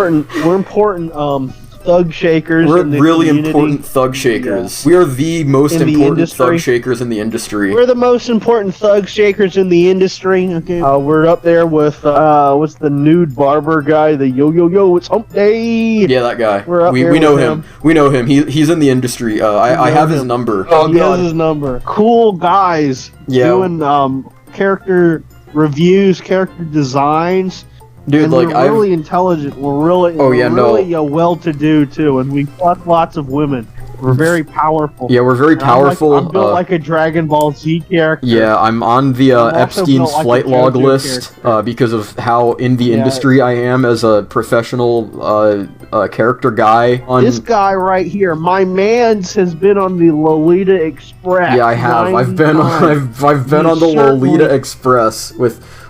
important thug shakers. We're in the really community. important thug shakers. We are the most important thug shakers in the industry. We're the most important thug shakers in the industry. Okay. We're up there with what's the nude barber guy? The yo, it's hump day. Yeah, that guy. We're up we there know with him. We know him. He's in the industry. I have his number. Oh, he has his number. Cool guys doing character reviews, character designs. Dude, and like we're really intelligent. We're really, well-to-do too, and we fuck lots of women. We're very powerful. Yeah, we're very powerful. I'm built like a Dragon Ball Z character. Yeah, I'm on the Epstein's flight log list because of how in the industry I am as a professional character guy. This guy right here, my man's has been on the Lolita Express. Yeah, I have. I've been on the Lolita Express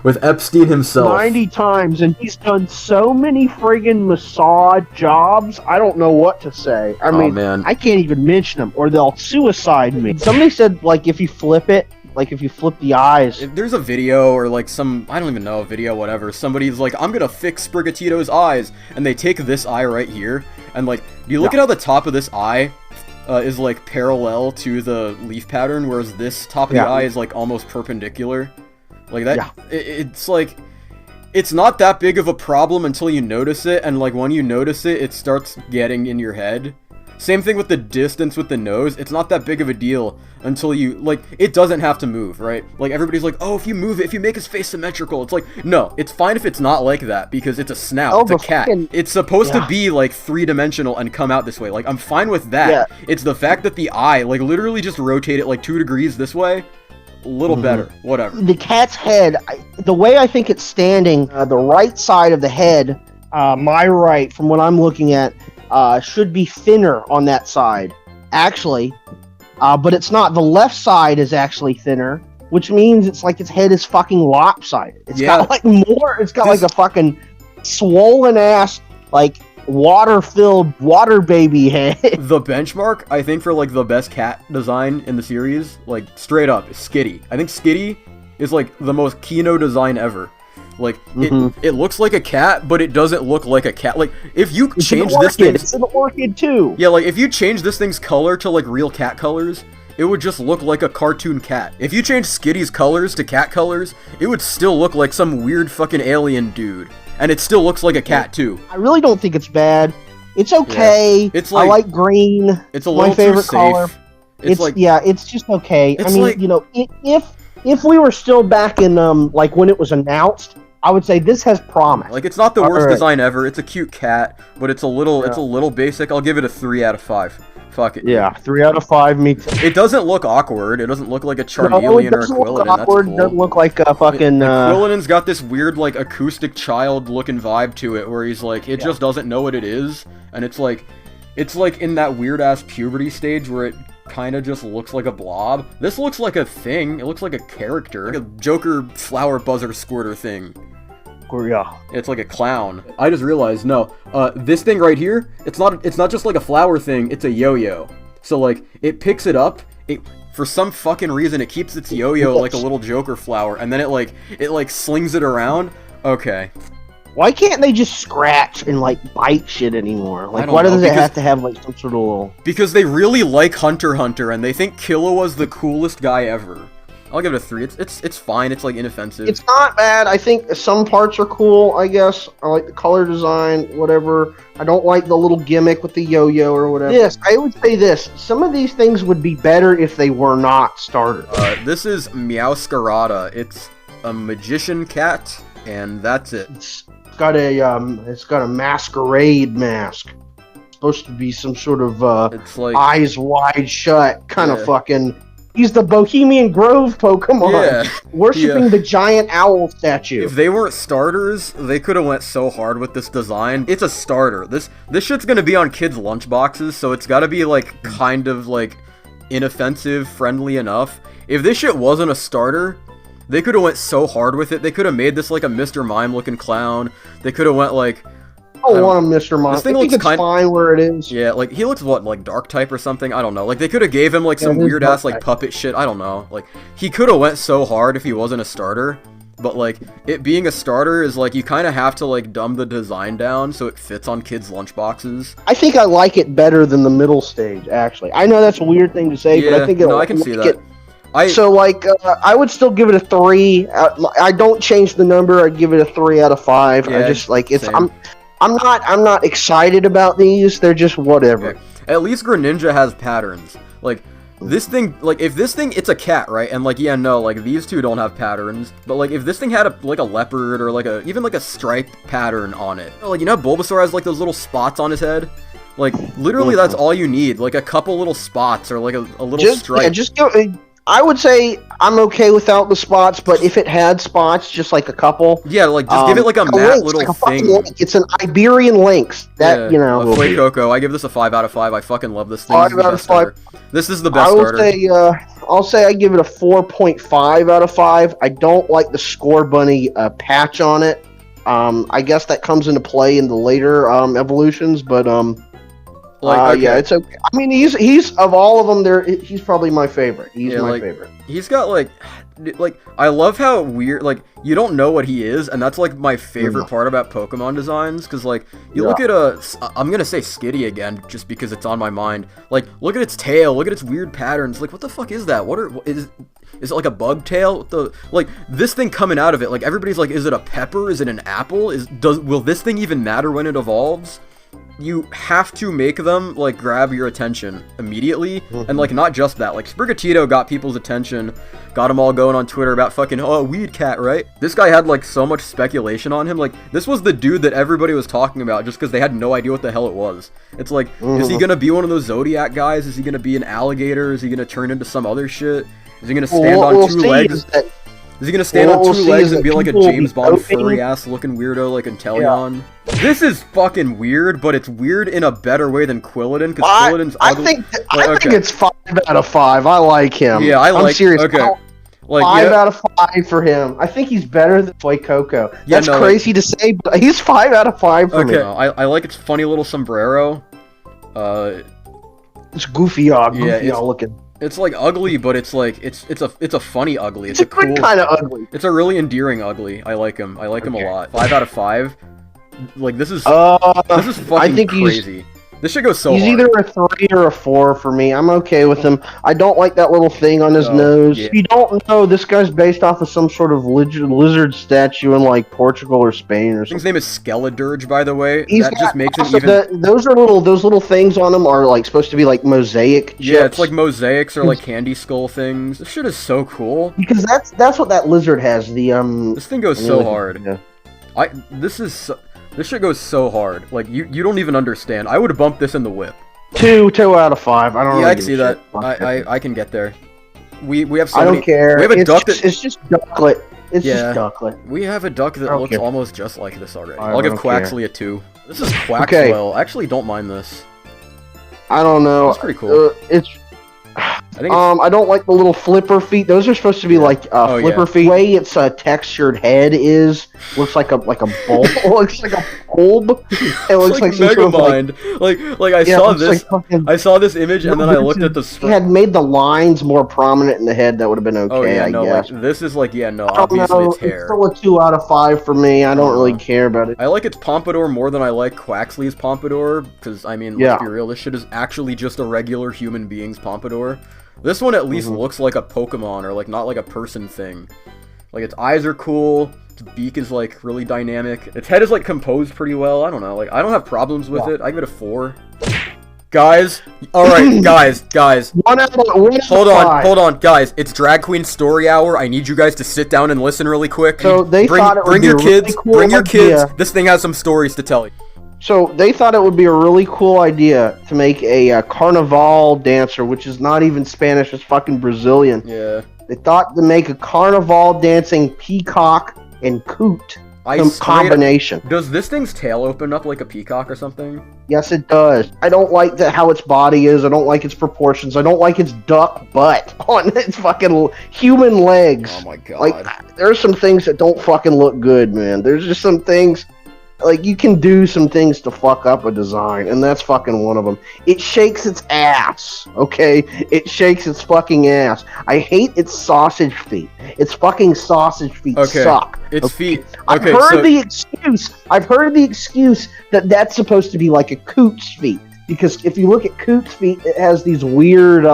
with Epstein himself 90 times, and he's done so many friggin' massage jobs. I don't know what to say. I mean, man. I can't even mention them, or they'll suicide me. Somebody said, like, if you flip it, like if you flip the eyes. If there's a video or like I don't even know, a video, whatever, somebody's like, I'm gonna fix Sprigatito's eyes, and they take this eye right here, and like, do you look at how the top of this eye is like parallel to the leaf pattern, whereas this top of the eye is like almost perpendicular? Like that, it's like, it's not that big of a problem until you notice it, and like when you notice it, it starts getting in your head. Same thing with the distance with the nose. It's not that big of a deal until you, like, it doesn't have to move, right? Like, everybody's like, oh, if you move it, if you make his face symmetrical, it's like, no, it's fine if it's not like that, because it's a snout, it's a cat. It's supposed to be, like, three-dimensional and come out this way. Like, I'm fine with that. It's the fact that the eye, like, literally just rotate it, like, 2 degrees this way. A little better, whatever. The cat's head, the way I think it's standing, the right side of the head, my right, from what I'm looking at, should be thinner on that side, actually. But it's not. The left side is actually thinner, which means it's like its head is fucking lopsided. It's got like like a fucking swollen ass, like water-filled water baby head. The benchmark, I think, for like the best cat design in the series, like straight up, is Skitty. I think Skitty is like the most Kino design ever. Like, it looks like a cat, but it doesn't look like a cat. Like, if you change this thing... It's an orchid, too! Yeah, like, if you change this thing's color to, like, real cat colors, it would just look like a cartoon cat. If you change Skitty's colors to cat colors, it would still look like some weird fucking alien dude. And it still looks like a cat, too. I really don't think it's bad. It's okay. Yeah. It's like, I like green. It's a little my favorite too safe. color. It's like... Yeah, it's just okay. It's I mean, like, you know, if we were still back in, like, when it was announced... I would say this has promise. Like, it's not the worst design ever. It's a cute cat, but it's a little basic. I'll give it a 3 out of 5. Fuck it. Yeah, 3 out of 5. Me too. It doesn't look awkward. It doesn't look like a Charmeleon or a Quilladin. Look awkward. That's cool. It doesn't look like a fucking. Quilladin's got this weird, like, acoustic child-looking vibe to it, where he's like, it just doesn't know what it is, and it's like in that weird-ass puberty stage where it kind of just looks like a blob. This looks like a thing. It looks like a character, like a Joker flower buzzer squirter thing. Yeah. It's like a clown. I just realized, no, this thing right here, it's not just like a flower thing, it's a yo-yo. So like, it picks it up, for some fucking reason it keeps its yo-yo like a little Joker flower, and then it slings it around. Okay. Why can't they just scratch and like bite shit anymore? Like, why does it have to have like some sort of little... Because they really like Hunter x Hunter, and they think Killua's the coolest guy ever. I'll give it a 3. It's fine. It's like inoffensive. It's not bad. I think some parts are cool, I guess. I like the color design, whatever. I don't like the little gimmick with the yo-yo or whatever. Yes, I would say this. Some of these things would be better if they were not starters. This is Meowscarada. It's a magician cat, and that's it. It's got a masquerade mask. It's supposed to be some sort of it's like, eyes wide shut kind of fucking... He's the Bohemian Grove Pokemon, worshipping the giant owl statue. If they weren't starters, they could have went so hard with this design. It's a starter. This shit's gonna be on kids' lunchboxes, so it's gotta be like kind of like inoffensive, friendly enough. If this shit wasn't a starter, they could have went so hard with it. They could have made this like a Mr. Mime looking clown. They could have went like... I don't want a Mr. Mime. This thing I think looks it's fine where it is. Yeah, like, he looks, what, like, dark type or something? I don't know. Like, they could have gave him, like, some weird-ass, like, puppet shit. I don't know. Like, he could have went so hard if he wasn't a starter. but like it being a starter is like you kind of have to like dumb the design down so it fits on kids' lunchboxes. I think I like it better than the middle stage. Actually, I know that's a weird thing to say, but I think I can see that. So like, I would still give it a 3. I don't change the number. I'd give it a 3 out of 5. Yeah, I just like it's. same. I'm not excited about these. They're just whatever. Okay. At least Greninja has patterns. Like this thing, like if this thing, it's a cat, right? And like like these two don't have patterns. But like if this thing had a leopard or like even a striped pattern on it, like Bulbasaur has like those little spots on his head. Like literally, that's all you need. Like a couple little spots or like a little stripe. Yeah, just go. I would say I'm okay without the spots, but if it had spots, just like a couple. Yeah, like just give it like a matte lynx, little like thing. It's an Iberian lynx. That A treecko. I give this a 5 out of 5. I fucking love this thing. 5 out of 5. This is the best starter. I'll say I give it a 4.5 out of 5. I don't like the Score Bunny patch on it. I guess that comes into play in the later evolutions, but okay. Yeah, it's okay. I mean, he's of all of them, he's probably my favorite. He's my favorite. He's got like I love how weird, like you don't know what he is, and that's like my favorite part about Pokemon designs, because like you look at I'm gonna say Skitty again just because it's on my mind. Like look at its tail, look at its weird patterns. Like what the fuck is that? Is it like a bug tail? Like this thing coming out of it? Like everybody's like, is it a pepper? Is it an apple? Will this thing even matter when it evolves? You have to make them like grab your attention immediately, and like not just that. Like Sprigatito got people's attention, got them all going on Twitter about fucking Weed Cat, right? This guy had like so much speculation on him. Like this was the dude that everybody was talking about just because they had no idea what the hell it was. It's like, is he gonna be one of those Zodiac guys? Is he gonna be an alligator? Is he gonna turn into some other shit? Is he gonna stand on two legs? Is he gonna stand on two legs and be like a James Bond furry ass looking weirdo like Inteleon? Yeah. This is fucking weird, but it's weird in a better way than Quilladin, because Quilladin's ugly. I think it's 5 out of 5. I like him. Yeah, I'm serious. Okay. Like, 5 out of 5 for him. I think he's better than Toy Coco. That's crazy to say, but he's 5 out of 5 for me. I like its funny little sombrero. It's goofy looking. It's like ugly, but it's like it's a funny ugly. It's a cool kind of ugly. It's a really endearing ugly. I like him. I like him a lot. 5 out of 5. Like this is fucking crazy. This should go so hard. He's either a 3 or a 4 for me. I'm okay with him. I don't like that little thing on his nose. Yeah. If you don't know, this guy's based off of some sort of lizard statue in like Portugal or Spain or something. His name is Skeledirge, by the way. That just makes him even. Those little things on him are like supposed to be like mosaic chips. Yeah, it's like mosaics or like candy skull things. This shit is so cool. Because that's what that lizard has. This thing goes so hard. Yeah. This shit goes so hard. Like you don't even understand. I would bump this in the whip. 2 out of 5. I don't. Yeah, really I can see that. I can get there. We have so I don't many. care. We have a duck it's just Ducklet. It's just Ducklet. We have a duck that looks almost just like this already. I'll give Quaxley a 2. This is Quaxwell. Okay. I actually don't mind this. I don't know. It's pretty cool. I don't like the little flipper feet. Those are supposed to be like flipper feet. The way its textured head looks like a bulb. It looks like a bulb. It looks like Megamind. I saw this image and then I looked at the. He had made the lines more prominent in the head. That would have been okay. I guess. Like, this is like obviously it's hair. It's still a 2 out of 5 for me. I don't really care about it. I like its pompadour more than I like Quaxley's pompadour because I mean, let's be real. This shit is actually just a regular human being's pompadour. This one at least looks like a Pokemon, or like not like a person thing. Like its eyes are cool, its beak is like really dynamic, its head is like composed pretty well. I don't know, like I don't have problems with it. I give it a 4. Guys, alright, guys. Hold on, guys. It's Drag Queen Story Hour. I need you guys to sit down and listen really quick. So they thought it would be bring your kids. This thing has some stories to tell you. So they thought it would be a really cool idea to make a carnival dancer, which is not even Spanish, it's fucking Brazilian. Yeah. They thought to make a carnival dancing peacock and coot combination. Does this thing's tail open up like a peacock or something? Yes, it does. I don't like how its body is. I don't like its proportions. I don't like its duck butt on its fucking human legs. Oh my god. Like, there's some things that don't fucking look good, man. There's just some things. like you can do some things to fuck up a design, and that's fucking one of them. It shakes its ass, okay? It shakes its fucking ass. I hate its sausage feet. Its fucking sausage feet suck. Its feet. I've Okay, heard the excuse. I've heard the excuse that that's supposed to be like a coot's feet, because if you look at coot's feet, it has these weird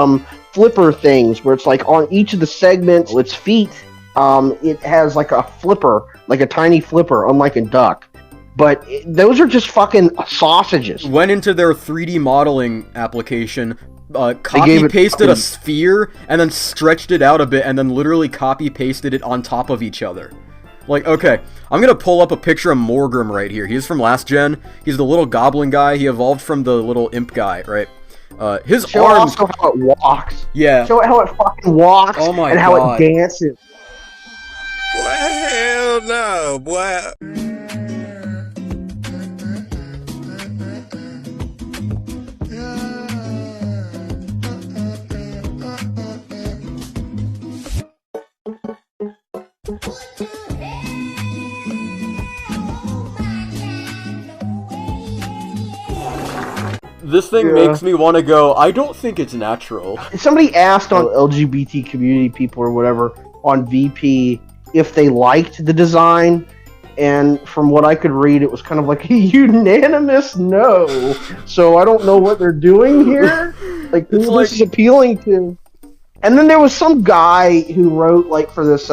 flipper things where it's like on each of the segments, its feet, it has like a flipper, like a tiny flipper, unlike a duck. But those are just fucking sausages. Went into their 3D modeling application, copy-pasted a sphere, and then stretched it out a bit, and then literally copy-pasted it on top of each other. Like, okay, I'm gonna pull up a picture of Morgrim right here. He's from last gen. He's the little goblin guy. He evolved from the little imp guy, right? His Show arms... also how it walks. Yeah. Show it how it fucking walks and how God. it dances. Well, hell no, boy. This thing makes me want to go, I don't think it's natural. Somebody asked on LGBT community people or whatever on VP if they liked the design, and from what I could read, it was kind of like a unanimous no. So I don't know what they're doing here. Like, who this is appealing to. And then there was some guy who wrote, like, for this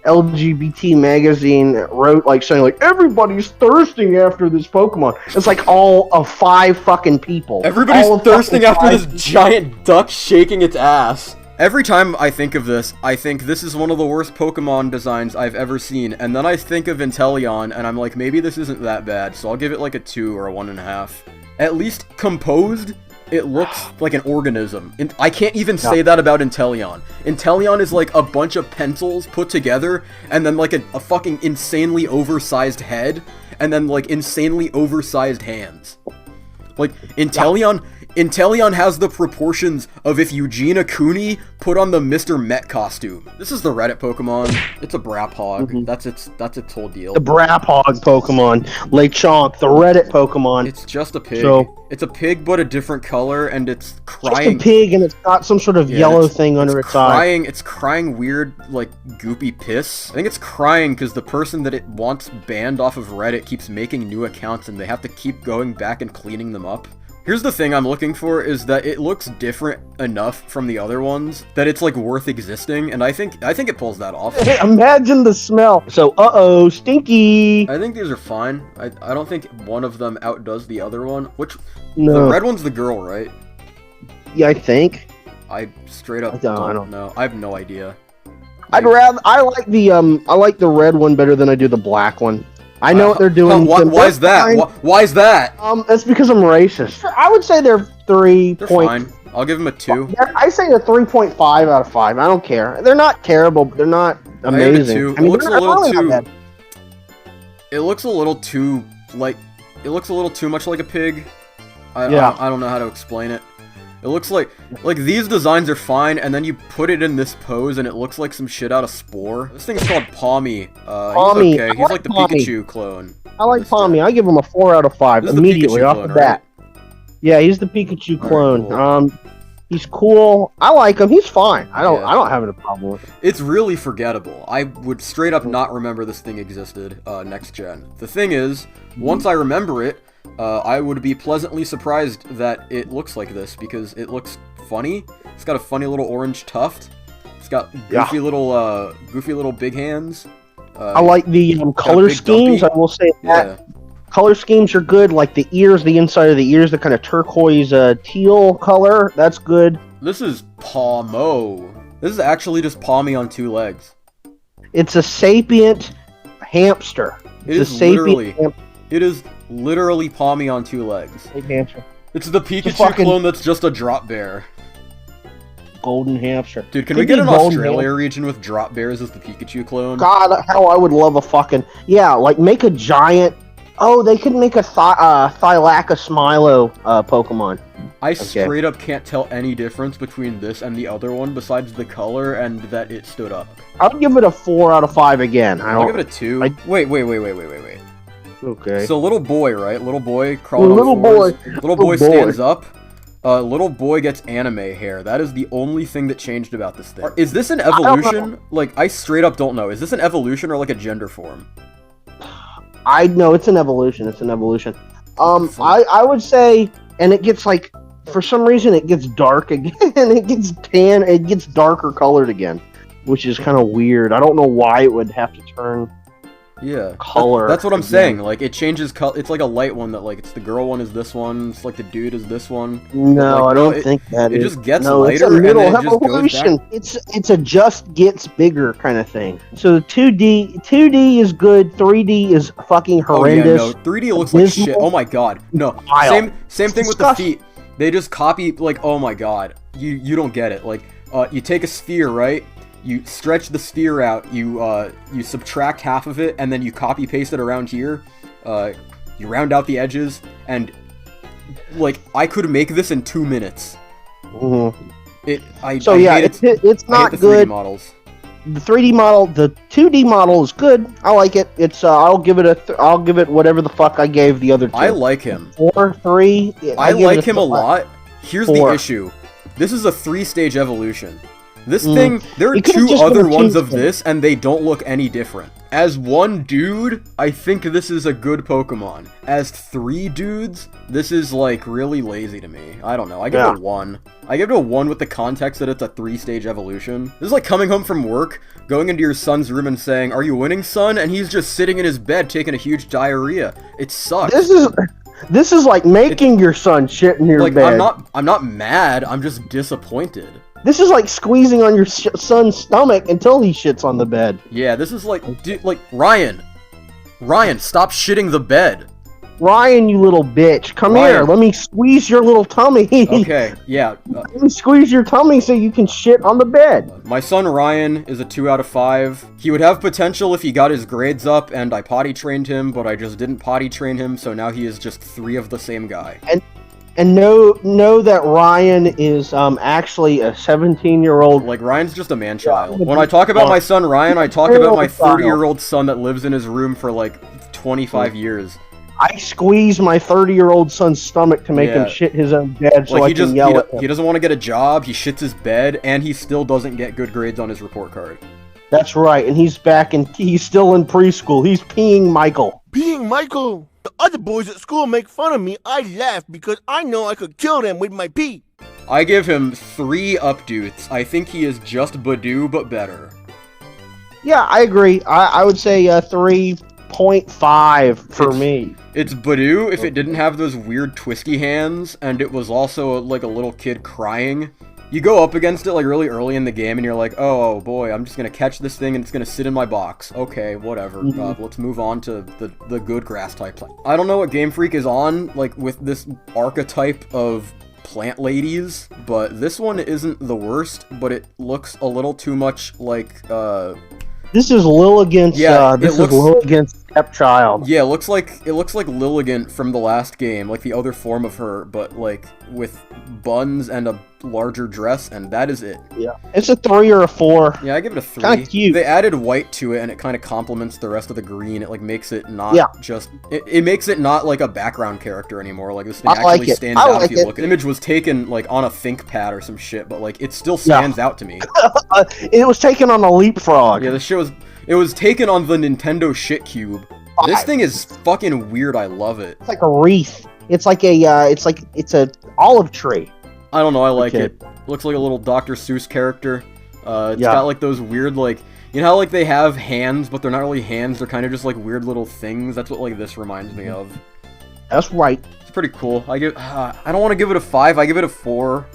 LGBT magazine, wrote, like, saying, like, everybody's thirsting after this Pokemon. It's like all of 5 fucking people. Everybody's thirsting after this giant duck shaking its ass. Every time I think of this, I think this is one of the worst Pokemon designs I've ever seen, and then I think of Inteleon, and I'm like, maybe this isn't that bad, so I'll give it like a 2 or a 1.5. At least composed, it looks like an organism. I can't even say that about Inteleon. Inteleon is like a bunch of pencils put together, and then like a fucking insanely oversized head, and then like insanely oversized hands. Like, Inteleon has the proportions of if Eugenia Cooney put on the Mr. Met costume. This is the Reddit Pokemon. It's a Braphog. That's its whole deal. The Braphog Pokemon. Lechonk, the Reddit Pokemon. It's just a pig. So, it's a pig, but a different color, and it's crying. Just a pig, and it's got some sort of yellow thing under its eye. It's crying weird, like, goopy piss. I think it's crying because the person that it wants banned off of Reddit keeps making new accounts, and they have to keep going back and cleaning them up. Here's the thing I'm looking for, is that it looks different enough from the other ones that it's, like, worth existing, and I think it pulls that off. Hey, imagine the smell. So, stinky. I think these are fine. I don't think one of them outdoes the other one. No. The red one's the girl, right? Yeah, I think. I straight up I don't know. I have no idea. I like the red one better than I do the black one. I know what they're doing. Why is that? Why is that? That's because I'm racist. I would say they're 3. They're fine. I'll give them a 2. I say they're 3.5 out of 5. I don't care. They're not terrible, but they're not amazing. It looks a little too. It looks a little too like. It looks a little too much like a pig. I don't know how to explain it. It looks like these designs are fine, and then you put it in this pose, and it looks like some shit out of Spore. This thing's called Palmy. Palmy. He's okay. He's like the Pikachu clone. I like Palmy. I give him a 4 out of 5 immediately off the bat. Yeah, he's the Pikachu clone. Cool. He's cool. I like him. He's fine. I don't have a problem with it. It's really forgettable. I would straight up not remember this thing existed next gen. The thing is, once I remember it, I would be pleasantly surprised that it looks like this, because it looks funny. It's got a funny little orange tuft. It's got goofy little big hands. I like the color schemes. Dumpy. I will say that. Color schemes are good, like the ears, the inside of the ears, the kind of turquoise teal color. That's good. This is Pawmo. This is actually just Palmy on 2 legs. It's a sapient hamster. It is literally Palmy on 2 legs. Hamster. It's the Pikachu clone that's just a drop bear. Golden hamster. Dude, can we get an Australia region with drop bears as the Pikachu clone? God, how I would love a fucking... Yeah, like make a giant... Oh, they could make a Thylacca Smilo Pokemon. I straight up can't tell any difference between this and the other one besides the color and that it stood up. I'll give it a 4 out of 5 again. I'll give it a 2. Wait. Okay. So little boy, right? Little boy crawling Little on floors. boy. Little boy stands up. Little boy gets anime hair. That is the only thing that changed about this thing. Is this an evolution? Like, I straight up don't know. Is this an evolution or like a gender form? I know it's an evolution. It's an evolution. I would say, and it gets like, for some reason, it gets dark again. It gets tan. It gets darker colored again, which is kind of weird. I don't know why it would have to turn. Yeah, color. That's what I'm saying. Like, it changes color. It's like a light one that, like, it's the girl one is this one. It's like the dude is this one. No, like, I don't think that it is. just gets no, lighter it's a middle and then it just evolution. goes back. It's a just gets bigger kind of thing. So the 2D is good. 3D is fucking horrendous. Oh yeah, no, 3D looks like shit. Oh my god, no. Same thing with the feet. They just copy, like, oh my god, you don't get it. Like, you take a sphere, right? You stretch the sphere out, you subtract half of it, and then you copy paste it around here. You round out the edges, and like, I could make this in 2 minutes. Mm-hmm. It's not good. 3D models. The 3D model, the 2D model is good. I like it. It's I'll give it whatever the fuck I gave the other two. I like him. 4, 3. I like him a lot. Here's the issue. This is a 3-stage evolution. This thing, there are 2 other ones of this, and they don't look any different. As 1 dude, I think this is a good Pokemon. As 3 dudes, this is, like, really lazy to me. I don't know. I give it a 1. I give it a 1 with the context that it's a 3-stage evolution. This is like coming home from work, going into your son's room and saying, "Are you winning, son?" And he's just sitting in his bed taking a huge diarrhea. It sucks. This is like making your son shit in your bed. I'm not mad, I'm just disappointed. This is like squeezing on your son's stomach until he shits on the bed. Yeah, this is like, dude, like, Ryan, stop shitting the bed. Ryan, you little bitch, come here. Let me squeeze your little tummy. Okay, yeah. Let me squeeze your tummy so you can shit on the bed. My son Ryan is a 2 out of 5. He would have potential if he got his grades up and I potty trained him, but I just didn't potty train him, so now he is just 3 of the same guy. And know that Ryan is actually a 17-year-old. Like, Ryan's just a man-child. When I talk about my son Ryan, I talk about my 30-year-old son that lives in his room for, like, 25 years. I squeeze my 30-year-old son's stomach to make him shit his own bed so I can yell at him. He doesn't want to get a job, he shits his bed, and he still doesn't get good grades on his report card. That's right, and he's still in preschool. He's peeing Michael. Peeing Michael? The other boys at school make fun of me. I laugh because I know I could kill them with my pee. I give him 3 updoots. I think he is just Badoo, but better. Yeah, I agree. I would say 3.5 for me. It's Badoo if it didn't have those weird twisty hands, and it was also like a little kid crying. You go up against it like really early in the game, and you're like, oh boy, I'm just gonna catch this thing, and it's gonna sit in my box. Okay, whatever. Let's move on to the good grass type plant. I don't know what Game Freak is on, like, with this archetype of plant ladies, but this one isn't the worst, but it looks a little too much like, This is Lilligant's, Lilligant's stepchild. Yeah, it looks like Lilligant from the last game, like the other form of her, but like with buns and a larger dress, and that is it. Yeah, it's a 3 or a 4. Yeah, I give it a 3. Kind of cute. They added white to it, and it kind of complements the rest of the green. It like makes it not just it makes it not like a background character anymore. Like this thing actually stands out if you look. The image was taken like on a ThinkPad or some shit, but like it still stands out to me. It was taken on a leapfrog. Yeah, it was taken on the Nintendo shit cube. This thing is fucking weird. I love it. It's like a wreath. It's like it's a olive tree. I don't know. I like it. Looks like a little Dr. Seuss character. It's got like those weird, like, you know how like they have hands, but they're not really hands. They're kind of just like weird little things. That's what like this reminds me of. That's right. It's pretty cool. I don't want to give it a 5. I give it a 4.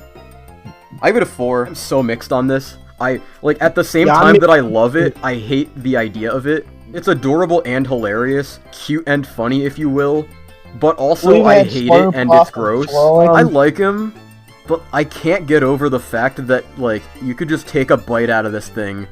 I give it a 4. I'm so mixed on this. At the same time that I love it, I hate the idea of it. It's adorable and hilarious, cute and funny, if you will, but also I hate it and it's gross. I like him, but I can't get over the fact that, like, you could just take a bite out of this thing,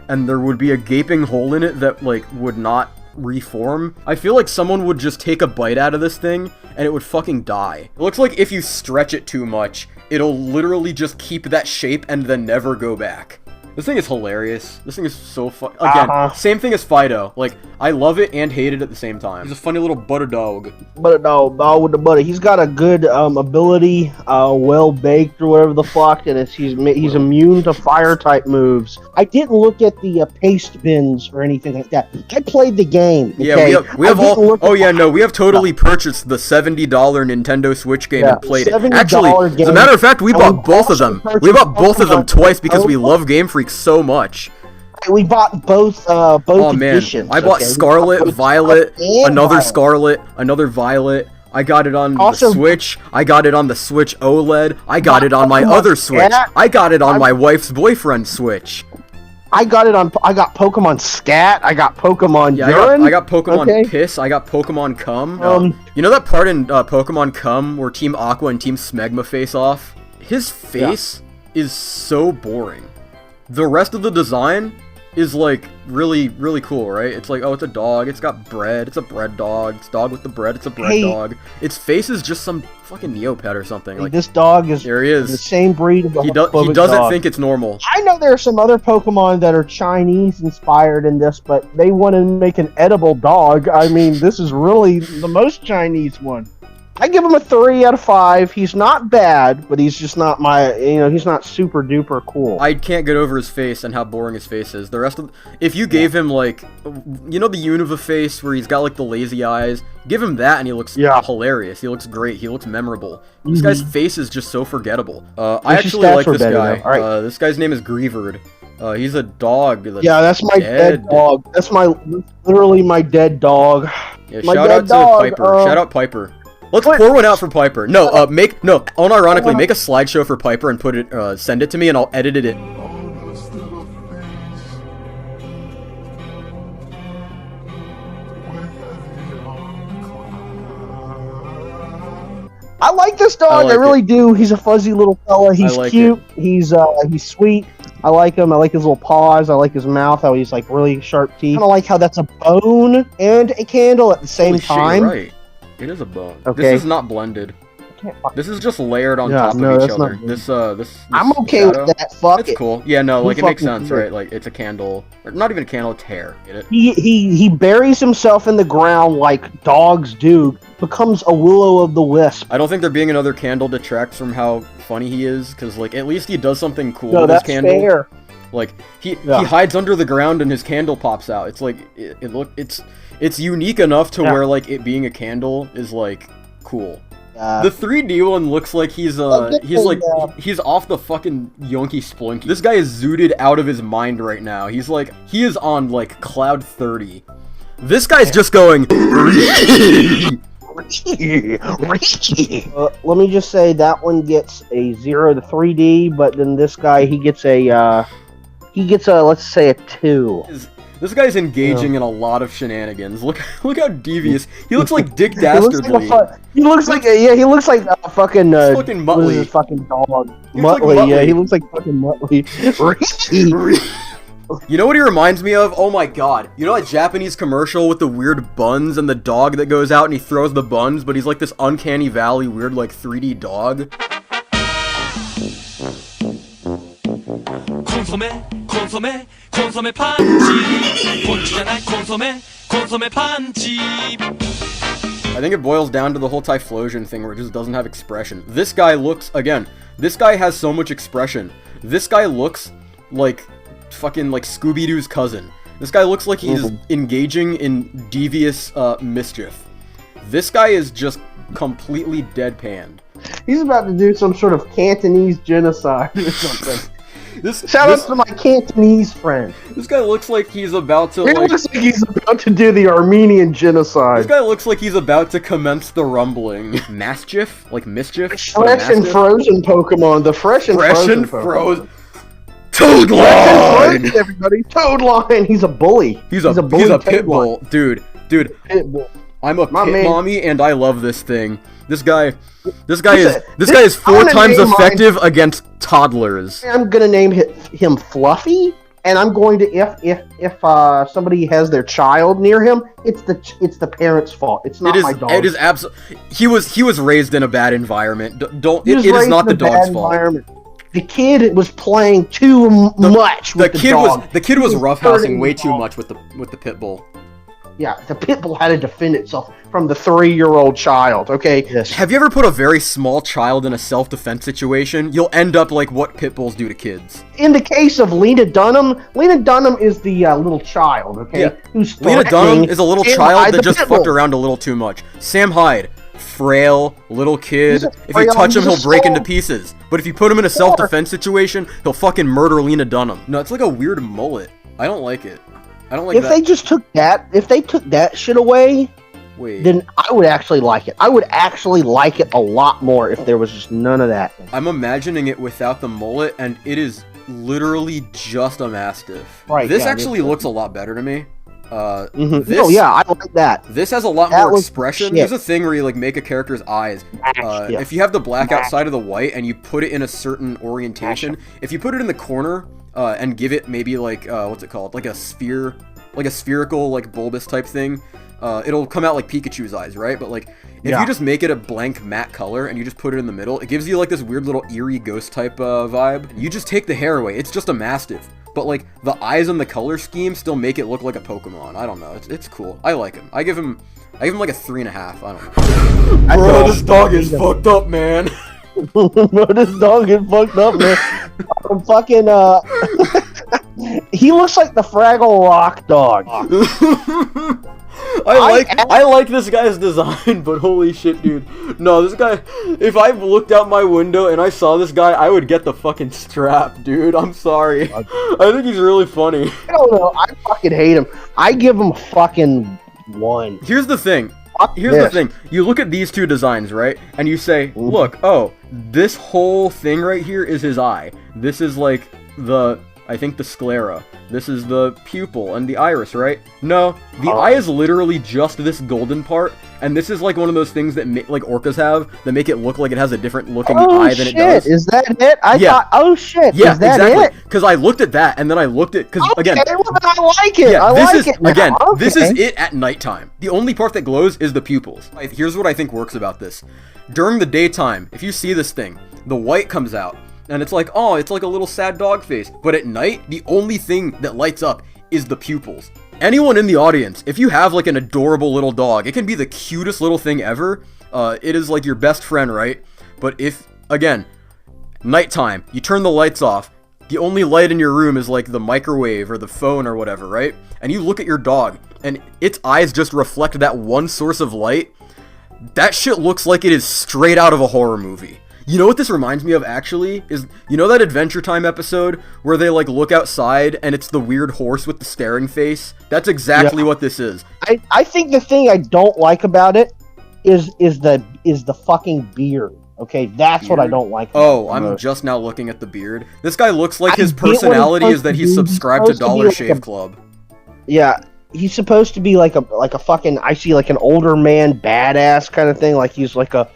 and there would be a gaping hole in it that, like, would not reform. I feel like someone would just take a bite out of this thing, and it would fucking die. It looks like if you stretch it too much, it'll literally just keep that shape and then never go back. This thing is hilarious. This thing is so fun. Again, same thing as Fido. Like, I love it and hate it at the same time. He's a funny little butter dog. Butter dog with the butter. He's got a good ability, well baked or whatever the fuck, and he's immune to fire type moves. I didn't look at the paste bins or anything like that. I played the game. Okay? Yeah, we have all. Oh yeah, no, we have totally purchased the $70 Nintendo Switch game and played it. Actually, as a matter of fact, we bought both of them. We bought both of them twice because we love Game Freak so much. We bought both editions. I bought Scarlet, Violet, another Scarlet, another Violet. I got it on the Switch. I got it on the Switch OLED. I got it on my other Switch. I got it on my wife's boyfriend's Switch. I got Pokemon Scat. I got Pokemon Urine. I got Pokemon Piss. I got Pokemon Cum. You know that part in Pokemon Cum where Team Aqua and Team Smegma face off? His face is so boring. The rest of the design is like really, really cool, right? It's like, oh, it's a dog, it's got bread, it's a bread dog, it's dog with the bread, it's a bread dog. Its face is just some fucking Neopet or something. Like, this dog is there he is. The same breed of he doesn't think it's normal. I know there are some other Pokemon that are Chinese inspired in this, but they want to make an edible dog. I mean, this is really the most Chinese one. I give him a 3 out of 5. He's not bad, but he's just not he's not super duper cool. I can't get over his face and how boring his face is. The rest of, if you gave him like, you know, the Unova face where he's got like the lazy eyes, give him that and he looks hilarious. He looks great. He looks memorable. This guy's face is just so forgettable. I actually like this guy. Right. This guy's name is Greavard. He's a dog. That's my dead dog. That's literally my dead dog. Yeah, shout out to Piper. Shout out Piper. Let's pour one out for Piper. No, unironically, make a slideshow for Piper and put it, send it to me and I'll edit it in. I like this dog. I really do. He's a fuzzy little fella. He's cute. He's sweet. I like him. I like his little paws. I like his mouth. How he's like really sharp teeth. I kind of like how that's a bone and a candle at the same time. You're right. It is a bone. Okay. This is not blended. This is just layered on top of each other. This I'm okay with that. Fuck it. It's cool. Yeah, no, like it makes sense, right? Like it's a candle, or not even a candle. It's hair. Get it? He buries himself in the ground like dogs do. Becomes a will-o'-the-wisp. I don't think there being another candle detracts from how funny he is, because like at least he does something cool with his candle. Fair. Like he hides under the ground and his candle pops out. It's like it's unique enough to where like it being a candle is like cool. The 3D one looks like he's off the fucking Yonky Splinky. This guy is zooted out of his mind right now. He is on like cloud 30. This guy's just going. Let me just say that one gets a 0 to 3D, but then this guy he gets a let's say a 2. This guy's engaging in a lot of shenanigans. Look how devious. He looks like Dick Dastardly. He looks like a fucking fucking Muttley. His fucking dog. Muttley, yeah, he looks like fucking Muttley. You know what he reminds me of? Oh my god. You know that Japanese commercial with the weird buns and the dog that goes out and he throws the buns, but he's like this uncanny valley weird like 3D dog? I think it boils down to the whole Typhlosion thing where it just doesn't have expression. This guy has so much expression. This guy looks like fucking like Scooby-Doo's cousin. This guy looks like he's engaging in devious mischief. This guy is just completely deadpanned. He's about to do some sort of Cantonese genocide or something. Shout out to my Cantonese friend. This guy looks like he's about to looks like he's about to do the Armenian genocide. This guy looks like he's about to commence the rumbling. Mischief? Like mischief? Fresh and frozen Pokemon. The fresh and frozen Pokemon. Toadline! Everybody, Toadline! He's a bully. He's a pit bull. Dude. Pit bull. I'm a pit mommy and I love this thing. This guy is 4 times effective against toddlers. I'm gonna name him Fluffy, and I'm going to if somebody has their child near him, it's the parents' fault. It's not my dog. It is absolutely. He was raised in a bad environment. It is not the dog's fault. the kid was playing too much with the dog. The kid was He roughhousing hurting way the too dog. much with the pit bull. Yeah, the pit bull had to defend itself from the 3-year-old child. Okay. Yes. Have you ever put a very small child in a self-defense situation? You'll end up like what pit bulls do to kids. In the case of Lena Dunham is the little child. Okay. Yeah. Who's Lena Dunham threatening is a little Sam child Hyde, that the just pit fucked bull. around a little too much. Sam Hyde, frail, little kid. He's a If you frail- touch him, he's a he'll break small- into pieces. But if you put him in a self-defense situation, he'll fucking murder Lena Dunham. No, it's like a weird mullet. I don't like it. I don't like If that. they just took that shit away, Wait. then I would actually like it. I would actually like it a lot more if there was just none of that. I'm imagining it without the mullet, and it is literally just a mastiff. Right, This yeah, actually looks a lot better to me. Mhm. This, Oh yeah, I like that. This has a lot That more was expression. shit. There's a thing where you like make a character's eyes. Yeah. If you have the black outside of the white and you put it in a certain orientation, if you put it in the corner and give it maybe like what's it called, like a sphere, like a spherical like bulbous type thing, it'll come out like Pikachu's eyes, right? But like if Yeah. you just make it a blank matte color and you just put it in the middle, it gives you like this weird little eerie ghost type vibe. You just take the hair away. It's just a mastiff. But like the eyes and the color scheme still make it look like a Pokemon. I don't know. It's cool. I like him. I give him like a 3.5. I don't know. Bro, this dog is fucked up, man. Bro, this dog is fucked up, man. Fucking he looks like the Fraggle Rock dog. I like this guy's design, but holy shit, dude. No, this guy, if I looked out my window and I saw this guy, I would get the fucking strap, dude. I'm sorry. I think he's really funny. I don't know. I fucking hate him. I give him fucking 1. Here's the thing. Fuck Here's the this. thing. You look at these two designs, right? And you say, look, oh, this whole thing right here is his eye. This is like I think the sclera. This is the pupil and the iris, right? No, the eye is literally just this golden part, and this is like one of those things that like orcas have that make it look like it has a different looking eye than it does. Is that it? I thought, oh shit, Yeah, is that exactly. it? Because I looked at that, and then I looked at because Okay, again, well, then I like it. yeah, I this like is it now. again, this is Okay. it at nighttime. The only part that glows is the pupils. Here's what I think works about this. During the daytime, if you see this thing, the white comes out, and it's like, oh, it's like a little sad dog face. But at night, the only thing that lights up is the pupils. Anyone in the audience, if you have like an adorable little dog, it can be the cutest little thing ever. It is like your best friend, right? But if, again, nighttime, you turn the lights off, the only light in your room is like the microwave or the phone or whatever, right? And you look at your dog, and its eyes just reflect that one source of light. That shit looks like it is straight out of a horror movie. You know what this reminds me of, actually? Is, you know that Adventure Time episode where they, like, look outside and it's the weird horse with the staring face? That's exactly what this is. I think the thing I don't like about it is the fucking beard. Okay, that's what I don't like. Oh, I'm just now looking at the beard. This guy looks like his get what he's personality is supposed that to he's be. subscribed to He's supposed to be Dollar like Shave a- Club. Yeah, he's supposed to be like a fucking, I see like an older man badass kind of thing. Like he's like a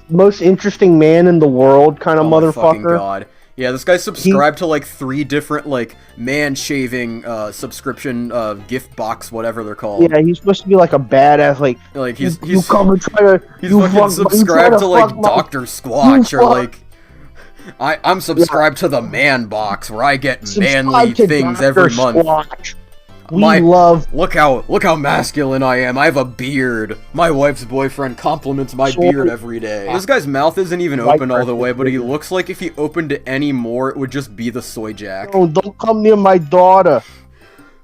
most interesting man in the world kind of Oh my fucking motherfucker. God. Yeah, this guy's subscribed to like 3 different like man shaving subscription gift box, whatever they're called. Yeah, he's supposed to be like a badass. Like he's you come and try to he's you fucking fuck, subscribed you to try like fuck my- Dr. Squatch you or fuck- like I'm subscribed to the man box where I get manly Subscribe to things Dr. every month. Squatch. We My- love Look how masculine I am. I have a beard. My wife's boyfriend compliments my beard every day. This guy's mouth isn't even open all the way, but he looks like if he opened it any more, it would just be the soy jack. Oh, don't come near my daughter.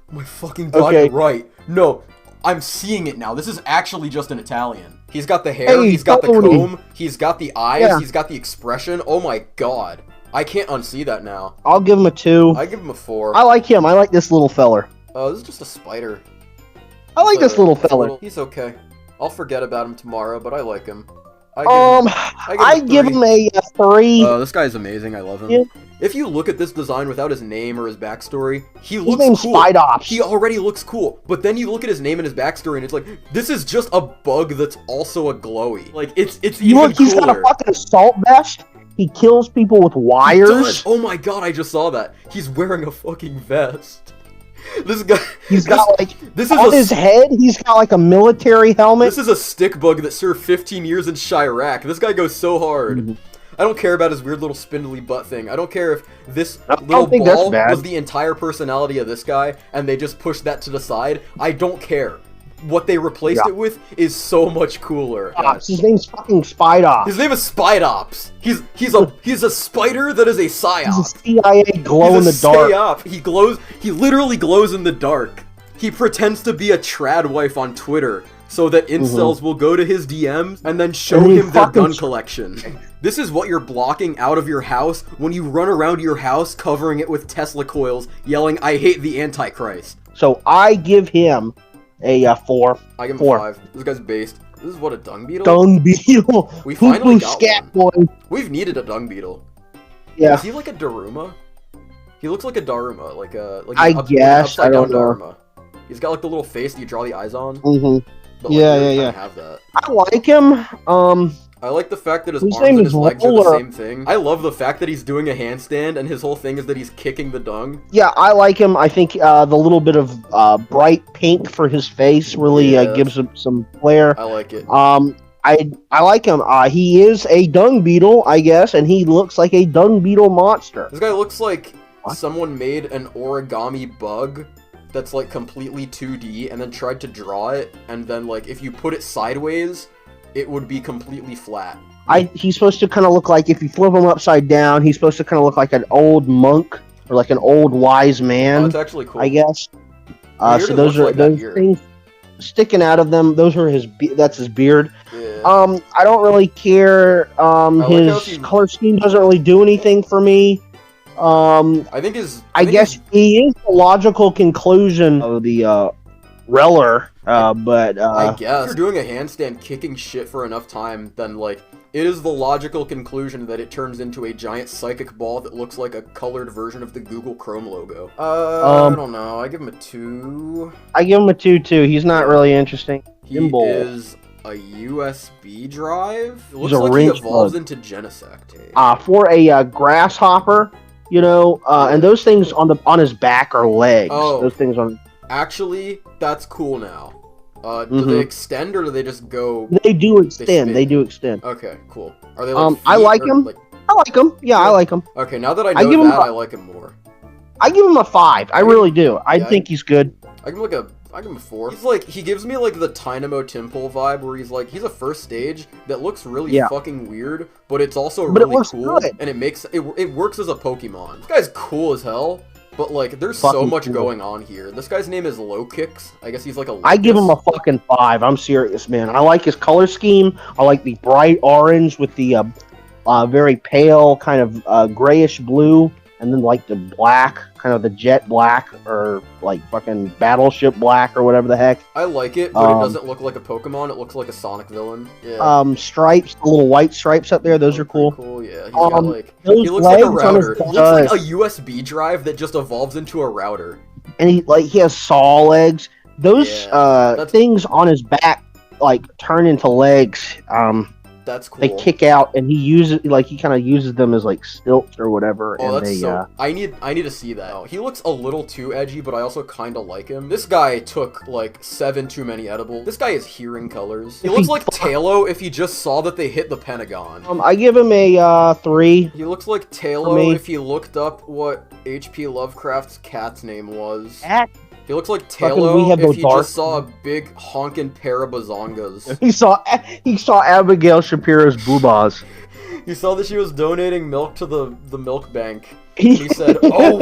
My fucking God, Okay. you're right. No, I'm seeing it now. This is actually just an Italian. He's got the hair, Hey, he's got the Tony. comb, he's got the eyes, Yeah. he's got the expression. Oh my God. I can't unsee that now. I'll give him a 2. I give him a 4. I like him. I like this little feller. Oh, this is just a spider. I like this little It's a feller. He's okay. I'll forget about him tomorrow, but I like him. I give him a 3. This guy's amazing. I love him. Yeah. If you look at this design without his name or his backstory, he His looks name's cool. Spidops. He already looks cool. But then you look at his name and his backstory, and it's like, this is just a bug that's also a glowy. Like, it's You even look, he's got a cooler. fucking assault vest. He kills people with He wires. does. Oh my God, I just saw that. He's wearing a fucking vest. This guy. He's got like This is on a his head. He's got like a military helmet. This is a stick bug that served 15 years in Chirac. This guy goes so hard. I don't care about his weird little spindly butt thing. I don't care if this I little don't think that's ball bad. was the entire personality of this guy, and they just pushed that to the side. I don't care. What they replaced it with is so much cooler. His name's fucking Spidops. His name is Spidops. He's a spider that is a psyop. He's a CIA glow in the dark. Psyop. He glows. He literally glows in the dark. He pretends to be a trad wife on Twitter so that incels will go to his DMs and then show him their gun collection. This is what you're blocking out of your house when you run around your house covering it with Tesla coils, yelling, "I hate the Antichrist." So I give him a 4. I give him a 5. This guy's based. This is what, a dung beetle? Dung beetle. We finally got scat one. boy. We've needed a dung beetle. Yeah. Is he like a Daruma? He looks like a Daruma, like a I guess. I don't know. Daruma. He's got like the little face that you draw the eyes on. Mm-hmm. But, like, Yeah. Have that. I like him. I like the fact that his His arms name and is his legs are the Roller. same thing. I love the fact that he's doing a handstand and his whole thing is that he's kicking the dung. Yeah, I like him. I think the little bit of bright pink for his face really gives him some flair. I like it. I like him. He is a dung beetle, I guess, and he looks like a dung beetle monster. This guy looks like What? someone made an origami bug that's like completely 2D and then tried to draw it, and then like if you put it sideways, it would be completely flat. He's supposed to kind of look like, if you flip him upside down, he's supposed to kind of look like an old monk or like an old wise Oh, man, that's actually cool. I guess. Weird So it those looks are like that those here. things sticking out of them. Those are that's his beard. Yeah. I don't really care. like how His he- color scheme doesn't really do anything for me. I think his. I guess he is the logical conclusion of the Reller, but I guess if you're doing a handstand kicking shit for enough time, then like it is the logical conclusion that it turns into a giant psychic ball that looks like a colored version of the Google Chrome logo. I don't know. I give him a 2. I give him a 2 too. He's not really interesting. He Gimbal. is a USB drive. It looks a like he wrench evolves bug. into Genesect. For a grasshopper, and those things on his back are legs. Oh. Those things on. Actually, that's cool now. Do they extend or do they just go? They do extend. spin. They do extend. Okay, cool. Are they like? I feet like or, him. like- I like him. Yeah, I like him. Okay, now that I I know give him that, a- I like him more. I give him a 5. I really do. I Yeah, think he's good. I give him a 4. He gives me like the Tynamo Timple vibe where he's a first stage that looks really fucking weird, but it's also But it really looks cool good. and it works as a Pokemon. This guy's cool as hell, but like there's so Fucking much cool. going on here. This guy's name is Lowkicks. I guess he's like a I give him a locust. fucking 5. I'm serious, man. I like his color scheme. I like the bright orange with the very pale kind of grayish blue, and then like the black, kind of the jet black or like fucking battleship black or whatever the heck. I like it, but it doesn't look like a Pokemon. It looks like a Sonic villain. Yeah. Stripes, the little white stripes up there. Those are cool. Cool, yeah. He's got like those he looks like a legs on his router. He looks guy. like a USB drive that just evolves into a router. And he has saw legs. Those that's- things on his back like turn into legs. That's cool. They kick out, and he kind of uses them as like stilts or whatever. Oh, and that's they, so. I need to see that. He looks a little too edgy, but I also kind of like him. This guy took like 7 too many edibles. This guy is hearing colors. He looks like Talo if he just saw that they hit the Pentagon. I give him a 3. He looks like For Talo me. if he looked up what H.P. Lovecraft's cat's name was. Cat? He looks like Fucking we Talo have if those he dark- just saw a big honking pair of bazongas. He saw Abigail Shapiro's boobas. He saw that she was donating milk to the milk bank. He, He said, "Oh,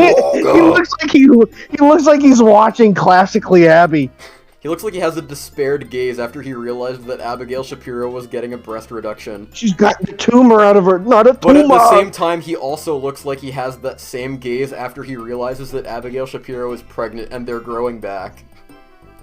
he looks like he's watching Classically Abby. He looks like he has a despaired gaze after he realized that Abigail Shapiro was getting a breast reduction. She's got the tumor out of her, not a But tumor. at the same time, he also looks like he has that same gaze after he realizes that Abigail Shapiro is pregnant and they're growing back.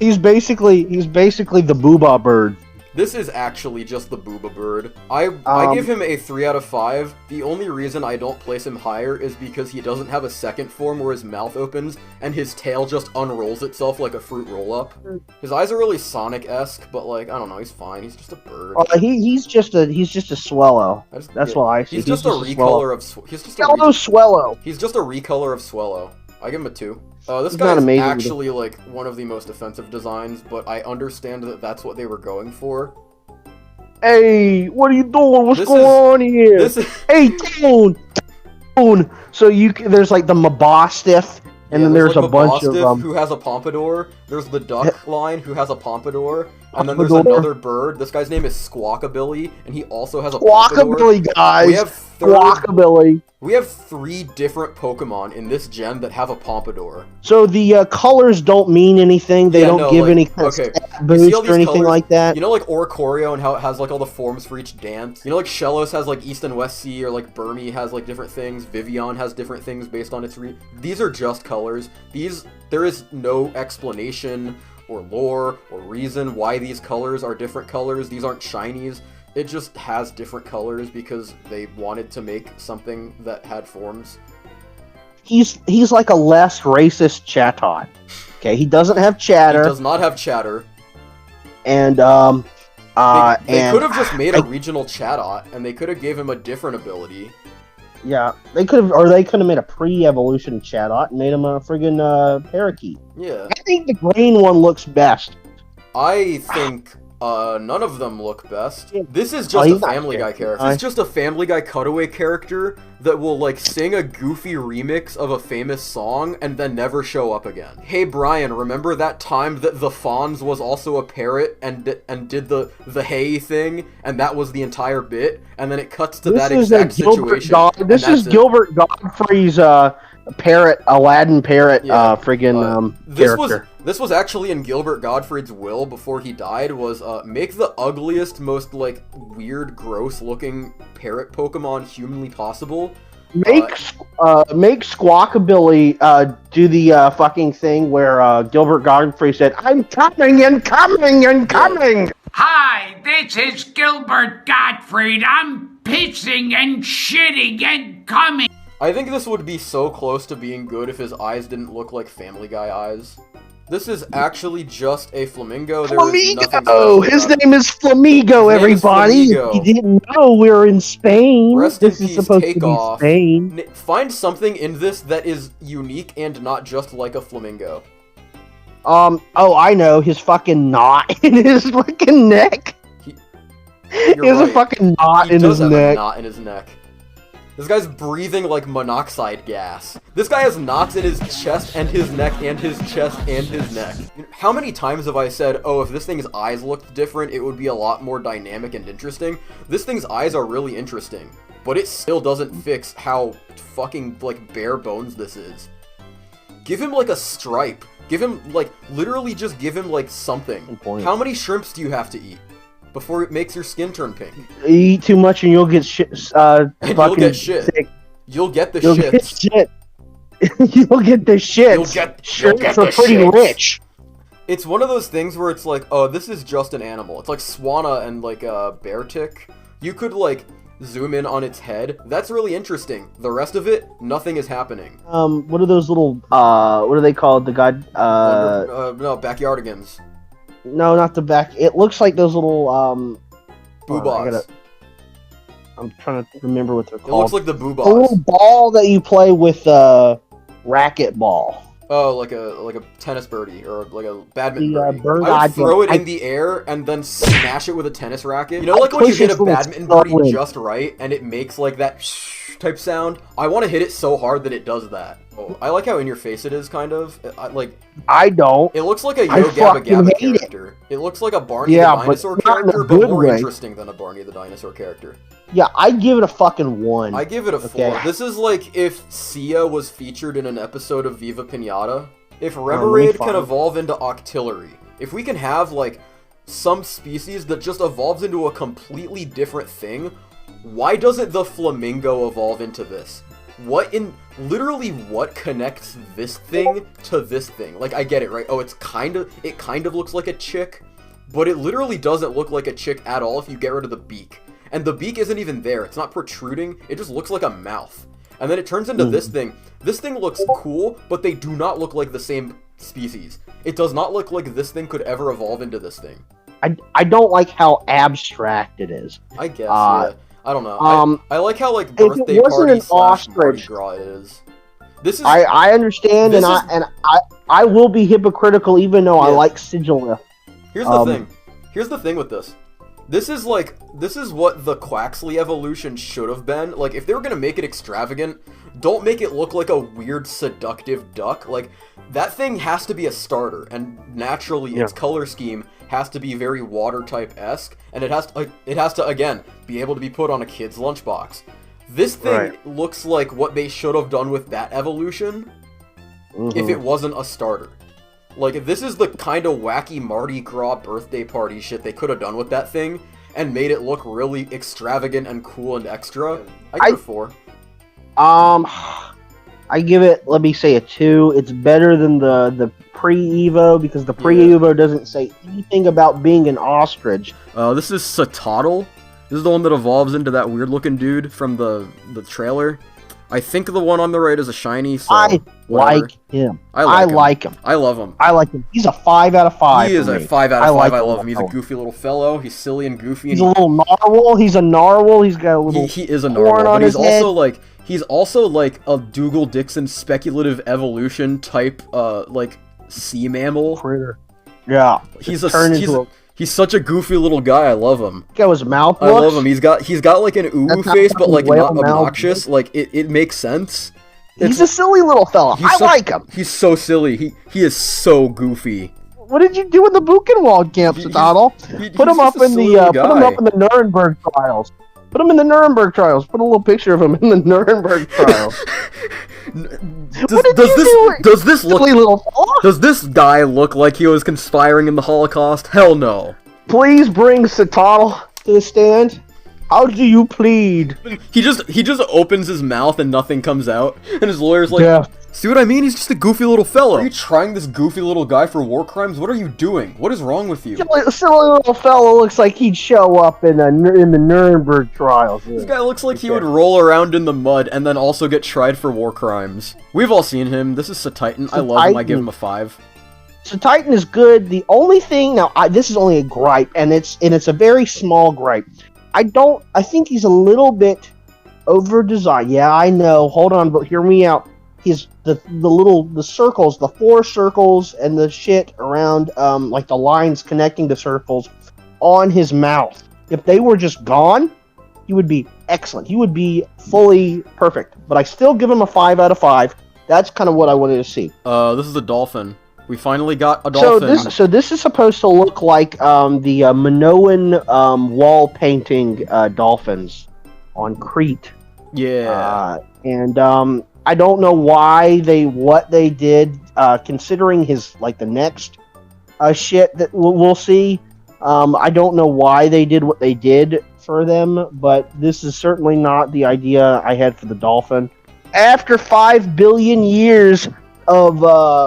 He's basically the booba bird. This is actually just the Booba Bird. I give him a 3 out of 5. The only reason I don't place him higher is because he doesn't have a second form where his mouth opens and his tail just unrolls itself like a fruit roll-up. His eyes are really Sonic-esque, but like, I don't know, he's fine. He's just a bird. He's just a swallow. That's what I see. He's just a swallow. recolor of... Hello, swallow. He's just a recolor of Swellow. I give him a 2. This He's guy not is amazing, actually like one of the most offensive designs, but I understand that that's what they were going for. Hey, what are you doing? What's This going on here? This is Hey, Tone. So there's like the Mabostiff, and then there's like a bunch of who has a pompadour. There's the duck line who has a pompadour, and then there's Pompadour. another bird. This guy's name is Squawkabilly, and he also has a pompadour. Squawkabilly, guys. Squawkabilly. We have 3 different Pokemon in this gen that have a pompadour. So the colors don't mean anything. They don't give any kind of stat boost or anything colors, like that. You know, like Oricorio and how it has like all the forms for each dance. You know, like Shellos has like East and West Sea, or like Burmy has like different things. Vivian has different things based on its These are just colors. There is no explanation or lore or reason why these colors are different colors. These aren't shinies. It just has different colors because they wanted to make something that had forms. He's like a less racist Chatot. Okay, he doesn't have chatter. He does not have chatter. And they could have just made a regional Chatot, and they could have gave him a different ability. Yeah, they could have made a pre-evolution Chatot and made him a friggin' parakeet. Yeah. I think the green one looks best. I think none of them look best. This is Oh, just he's a not Family Guy character. character. It's just a Family Guy cutaway character that will like sing a goofy remix of a famous song and then never show up again. Hey Brian, remember that time that the Fonz was also a parrot and did the hey thing, and that was the entire bit, and then it cuts to that exact situation. This is Gilbert Godfrey's parrot, Aladdin parrot, character. This was actually in Gilbert Gottfried's will before he died, was make the ugliest, most like weird, gross looking parrot Pokemon humanly possible. Make Squawkabilly do the fucking thing where Gilbert Godfrey said, "I'm coming and coming and coming." Hi, this is Gilbert Gottfried. I'm pissing and shitting and coming. I think this would be so close to being good if his eyes didn't look like Family Guy eyes. This is actually just a flamingo. Flamigo! His name is Flamigo, everybody! You didn't know we were in Spain. This is supposed to be Spain. Find something in this that is unique and not just like a flamingo. Oh, I know. His fucking knot in his fucking neck. He has a fucking knot in his neck. He does have a knot in his neck. This guy's breathing like monoxide gas. This guy has knots in his chest and his neck and his chest and his neck. How many times have I said, oh, if this thing's eyes looked different, it would be a lot more dynamic and interesting? This thing's eyes are really interesting, but it still doesn't fix how fucking, like, bare bones this is. Give him, like, a stripe. Give him, like, literally just give him, like, something. How many shrimps do you have to eat before it makes your skin turn pink? You eat too much and you'll get shit. You'll get shit. Sick. You'll get the shit. You'll get the shits. Shrimps are pretty rich. It's one of those things where it's like, oh, this is just an animal. It's like Swanna and like a bear tick. You could like zoom in on its head. That's really interesting. The rest of it, nothing is happening. What are those little what are they called? The god no, backyardigans. No, not the back. It looks like those little Boobots. I'm trying to remember what they're called. It looks like the Boobots. A little ball that you play with racket ball. Oh, like a tennis birdie or like a badminton birdie. I would throw it in the air and then smash it with a tennis racket. You know, like when you hit a badminton birdie just right and it makes like that type sound? I want to hit it so hard that it does that. Oh, I like how in your face it is, kind of. I don't. It looks like a Yo Gabba Gabba character. It looks like a Barney the Dinosaur character, but more interesting than a Barney the Dinosaur character. Yeah, I'd give it a fucking 1. I give it a 4. This is like if Sia was featured in an episode of Viva Pinata. If Remoraid can evolve into Octillery. If we can have, like, some species that just evolves into a completely different thing, why doesn't the Flamingo evolve into this? Literally what connects this thing to this thing? Like, I get it, right? Oh, it kind of looks like a chick, but it literally doesn't look like a chick at all if you get rid of the beak. And the beak isn't even there. It's not protruding. It just looks like a mouth. And then it turns into this thing. This thing looks cool, but they do not look like the same species. It does not look like this thing could ever evolve into this thing. I don't like how abstract it is. I guess, yeah. I don't know. I like how, like, birthday party / Mardi Gras it is. This is... I understand, and I will be hypocritical even though I like Sigilla. Here's the thing. Here's the thing with this. This is what the Quaxley evolution should have been. Like, if they were gonna make it extravagant, don't make it look like a weird seductive duck. Like, that thing has to be a starter, and naturally its color scheme has to be very water type-esque, and it has to again be able to be put on a kid's lunchbox. This thing looks like what they should have done with that evolution if it wasn't a starter. Like, this is the kind of wacky Mardi Gras birthday party shit they could have done with that thing and made it look really extravagant and cool and extra. I give it 4. I give it, let me say, a 2. It's better than the pre-Evo, because the pre-Evo doesn't say anything about being an ostrich. This is Satotl. This is the one that evolves into that weird-looking dude from the trailer. I think the one on the right is a shiny, so I whatever. like him. I like him. I love him. I like him. He's a 5 out of 5. He is a 5 out of 5. like I him. love him. He's a goofy little fellow. He's silly and goofy. He's a little narwhal. He's a narwhal. He's got a little He is a horn narwhal, on but his head. he's also like a Dougal Dixon speculative evolution type like sea mammal. Critter. Yeah. He's such a goofy little guy. I love him. Look how his mouth I looks. love him. He's got like an That's not face, but fucking like whale not mouth. obnoxious. Like it makes sense. He's a silly little fella. I like him. He's so silly. He is so goofy. What did you do in the Buchenwald camp, Satotl? Put him up in the Nuremberg trials. Put him in the Nuremberg trials. Put a little picture of him in the Nuremberg trials. Does this guy look like he was conspiring in the Holocaust? Hell no. Please bring Satotl to the stand. How do you plead? He just opens his mouth and nothing comes out, and his lawyer's like, see what I mean? He's just a goofy little fellow. Are you trying this goofy little guy for war crimes? What are you doing? What is wrong with you? Silly little fellow looks like he'd show up in the Nuremberg trials. This guy looks like he would roll around in the mud and then also get tried for war crimes. We've all seen him. This is Satitan. I love him. I give him a 5. Satitan is good. The only thing now, this is only a gripe, and it's a very small gripe. I think he's a little bit over-designed. Yeah, I know. Hold on, but hear me out. He's the circles, the 4 circles and the shit around, like the lines connecting the circles on his mouth. If they were just gone, he would be excellent. He would be fully perfect. But I still give him a 5 out of 5. That's kind of what I wanted to see. This is a dolphin. We finally got a dolphin. So this is supposed to look like the Minoan wall painting dolphins on Crete. Yeah. I don't know what they did, considering his the next shit that we'll see. I don't know why they did what they did for them, but this is certainly not the idea I had for the dolphin. After 5 billion years of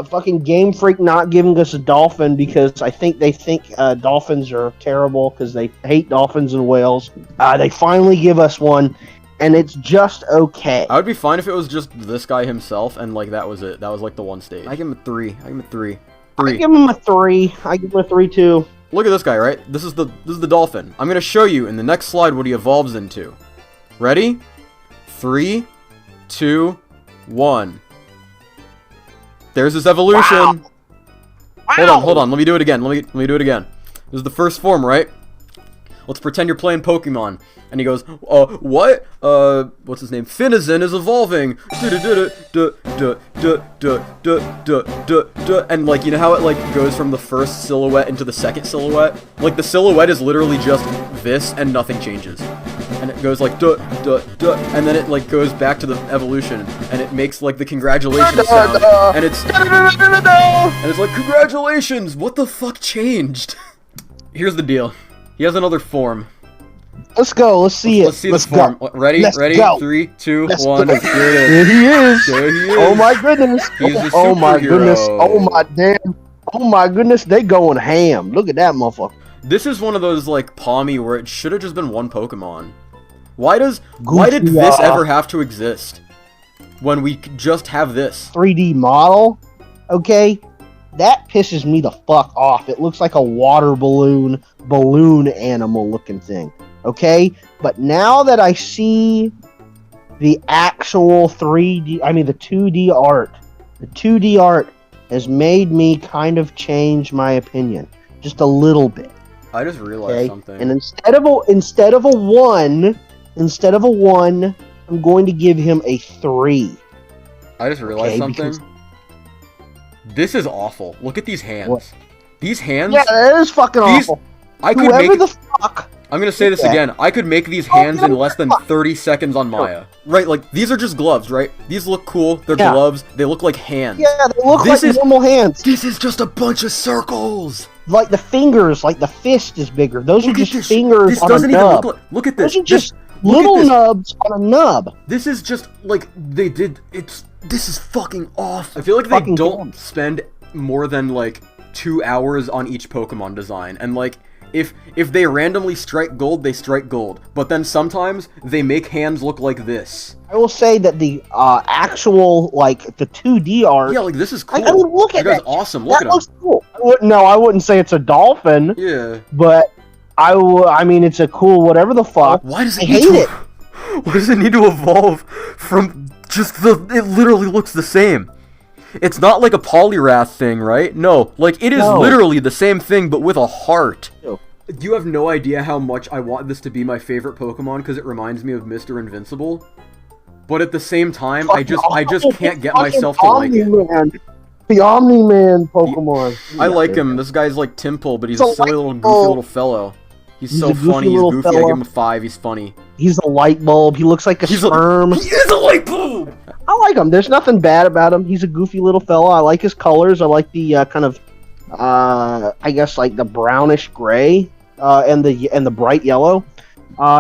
fucking Game Freak not giving us a dolphin because I think they think dolphins are terrible because they hate dolphins and whales. They finally give us one, and it's just okay. I would be fine if it was just this guy himself, and that was it. That was the one stage. I give him a 3. I give him a 3. I give him a 3. I give him a 3 too. Look at this guy, right? This is the dolphin. I'm gonna show you in the next slide what he evolves into. Ready? 3, 2, 1. There's his evolution. Wow. Hold on. Let me do it again. Let me do it again. This is the first form, right? Let's pretend you're playing Pokemon. And he goes, what? What's his name? Finizen is evolving. And you know how it goes from the first silhouette into the second silhouette? The silhouette is literally just this and nothing changes. And it goes and then it goes back to the evolution, and it makes the congratulations sound, and it's congratulations. What the fuck changed? Here's the deal. He has another form. Let's go. Let's see it. Let's see the form. Go. Ready? Let's Ready? Go. 3, 2, Let's 1. Go. Here he is. There he is. Oh my goodness. He's a oh my superhero. goodness. Oh my damn. Oh my goodness. They going ham. Look at that motherfucker. This is one of those Palmy where it should have just been one Pokemon. Why did this ever have to exist when we could just have this 3D model? Okay, that pisses me the fuck off. It looks like a water balloon animal looking thing. Okay, but now that I see the actual 3D, the 2D art, the 2D art has made me kind of change my opinion just a little bit. I just realized Okay, something. and instead of a one, I'm going to give him a 3. I just realized Okay, something. because- This is awful. Look at these hands. What? These hands. Yeah, that is fucking These- awful. I could Whoever make. the fuck. I'm gonna say this that. again. I could make these Oh, hands in no, less than 30 seconds on Maya. Right, like these are just gloves, right? These look cool. They're Yeah. gloves. They look like hands. Yeah, they look This like is- normal hands. This is just a bunch of circles. Like the fingers, like the fist is bigger. Those Look are at just this. fingers This on doesn't a even nub. look like. Look at this. Those are just look at little this. nubs on a nub. This is just like they did. This is fucking awful. I feel like they Fucking don't dumb. spend more than like 2 hours on each Pokemon design, and like if they randomly strike gold, they strike gold. But then sometimes they make hands look like this. I will say that the actual, like, the 2D art... Yeah, like this is cool. I mean, look at That guy's that. awesome. Look That at him. looks cool. I wouldn't say it's a dolphin, Yeah. but I mean, it's a cool whatever the fuck. Why does it I need hate to? it. Why does it need to evolve from just the? It literally looks the same. It's not like a Poliwrath thing, right? No, like it is No. literally the same thing, but with a heart. Ew. You have no idea how much I want this to be my favorite Pokemon because it reminds me of Mr. Invincible. But at the same time, I just can't get myself to like it. Omni-Man. The Omni-Man Pokemon. I like him. This guy's like Timple, but he's He's a a silly light little goofy bulb. little fellow. He's He's so a goofy funny. He's little goofy. I fella. give him a 5. He's funny. He's a light bulb. He looks like a sperm. He is a light bulb. I like him. There's nothing bad about him. He's a goofy little fella. I like his colors. I like the kind of, I guess like the brownish gray, and the bright yellow.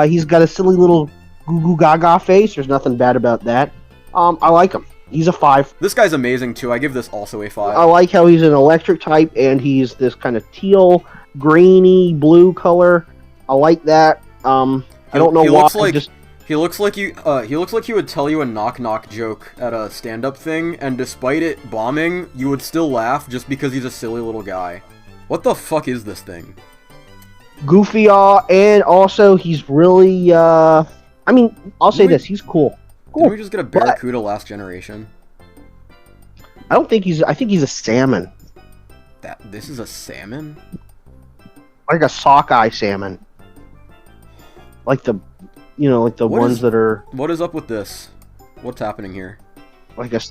He's got a silly little goo goo gaga face. There's nothing bad about that. I like him. He's a 5. This guy's amazing too. I give this also a 5. I like how he's an electric type and he's this kind of teal, greeny, blue color. I like that. I don't know He why. looks like just he looks like he would tell you a knock joke at a stand-up thing, and despite it bombing, you would still laugh just because he's a silly little guy. What the fuck is this thing? goofy, and also he's really. I mean, I'll say this: he's cool. Didn't we just get a Barracuda last generation? I don't think he's. I think he's a salmon, This is a salmon? like a sockeye salmon, like the, like the What ones is- that are What is up with this? What's happening here? like a.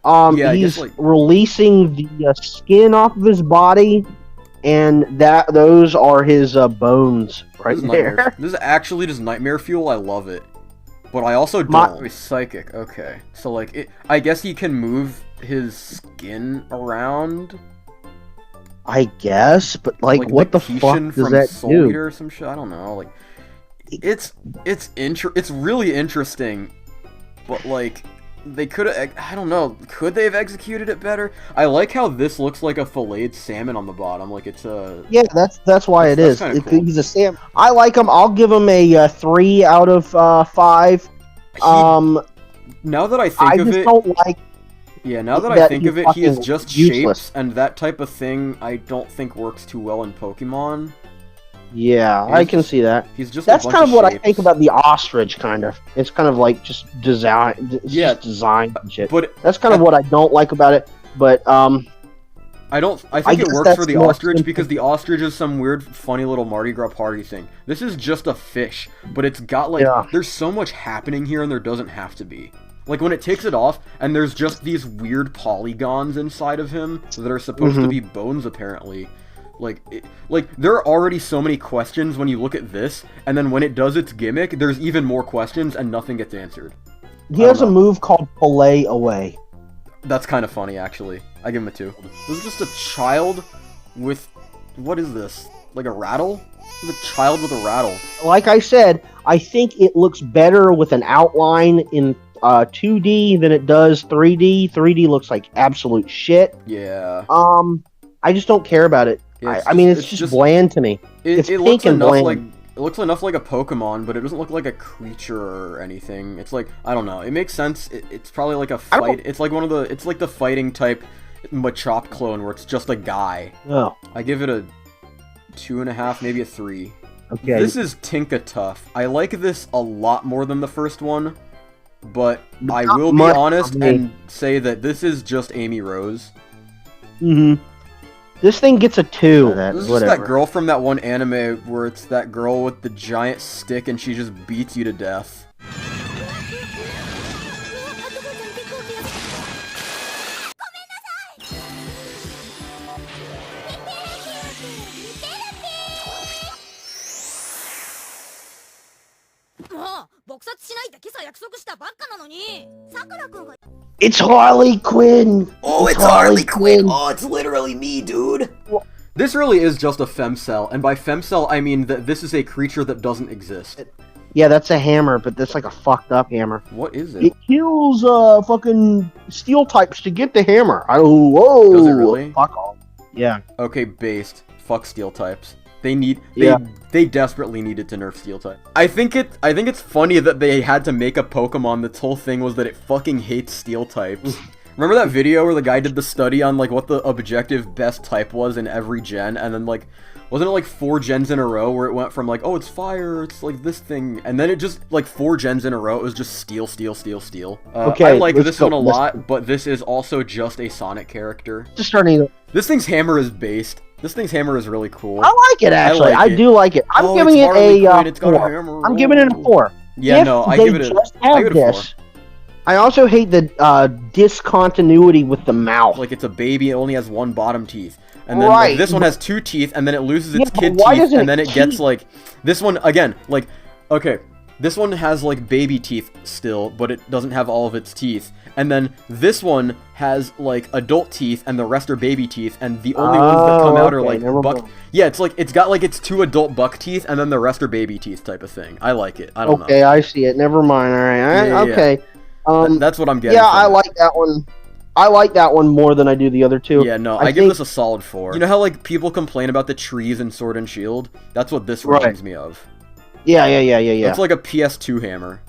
Yeah, I guess, he's like- releasing the skin off of his body, and those are his bones right This is there. nightmare. This is actually just nightmare fuel. I love it, but I also My- don't. He's psychic. Okay, so like, I guess he can move his skin around. I guess, but like what the fuck Kishin does from that Soul do? Eater or some shit? I don't know. Like, it's really interesting, but like, they could have. I don't know. Could they have executed it better? I like how this looks like a filleted salmon on the bottom. Like it's a. Yeah, that's why it That's is. kinda cool. He's a Sam. I like him. I'll give him a 3 out of 5. Now that I think I of just it, don't like. yeah. Now that I that think he's of it, he is fucking just useless. shapes, and that type of thing I don't think works too well in Pokemon. Yeah, He's I can just- see that. He's just. That's a bunch kind of what I shapes. think about the ostrich. Kind of. It's kind of like just design. It's Yeah. just design and shit. But That's kind of what I don't like about it. But I think it guess works that's for the more ostrich simple. because the ostrich is some weird, funny little Mardi Gras party thing. This is just a fish, but it's got like Yeah. there's so much happening here, and there doesn't have to be. Like when it takes it off, and there's just these weird polygons inside of him that are supposed to Mhm. be bones, apparently. Like there are already so many questions when you look at this, and then when it does its gimmick, there's even more questions, and nothing gets answered. he I has a don't know. move called Fillet Away. That's kind of funny, actually. I give him a 2. This is just a child with... What is this? Like a rattle? This is a child with a rattle. Like I said, I think it looks better with an outline in 2D than it does 3D. 3D looks like absolute shit. Yeah. I just don't care about it. Yeah, I mean, it's just bland to me. It's It pink looks and enough bland. like... It looks enough like a Pokemon, but it doesn't look like a creature or anything. It's like... I don't know. It makes sense. It's probably like a I don't- fight... It's like one of the... It's like the fighting type Machop clone where it's just a guy. Oh, I give it a 2.5, maybe a 3. okay. This is Tinka Tough. I like this a lot more than the first one, but I Not will be much honest for me. and say that this is just Amy Rose. hmm This thing gets a 2. This is just that girl from that one anime where it's that girl with the giant stick and she just beats you to death. It's Harley Quinn! Oh, it's Harley Quinn! Oh, it's literally me, dude! This really is just a femcell, and by femcell I mean that this is a creature that doesn't exist. Yeah, that's a hammer, but that's like a fucked up hammer. What is it? It kills fucking steel types to get the hammer. Whoa! Does it really? Fuck off. Yeah. Okay, based. Fuck steel types. They desperately needed to nerf steel type. I think it's funny that they had to make a Pokemon that's whole thing was that it fucking hates steel types. Remember that video where the guy did the study on like what the objective best type was in every gen, and then like wasn't it like 4 gens in a row where it went from like, oh, it's fire, it's like this thing, and then it just like 4 gens in a row it was just steel. Okay, I like this one a lot, but this is also just a Sonic character. Just starting. This thing's hammer is based. This thing's hammer is really cool. I like it actually. I do like it. I'm giving it a 4. I'm giving it a 4. Yeah, no, I give it a 4. I also hate the discontinuity with the mouth. Like it's a baby, it only has 1 bottom teeth. And then like, this one has 2 teeth, and then it loses its kid teeth, and then it gets like... This one, again, like... Okay, this one has like baby teeth still, but it doesn't have all of its teeth. And then this one has like adult teeth, and the rest are baby teeth, and the only ones that come out are like buck... Yeah, it's like, it's got like its 2 adult buck teeth, and then the rest are baby teeth type of thing. I like it, I don't know. Okay, I see it, never mind, alright, okay. That's what I'm getting. Yeah, I like that one. I like that one more than I do the other 2. Yeah, no, I give this a solid 4. You know how like people complain about the trees in Sword and Shield? That's what this reminds me of. Yeah. It's like a PS2 hammer.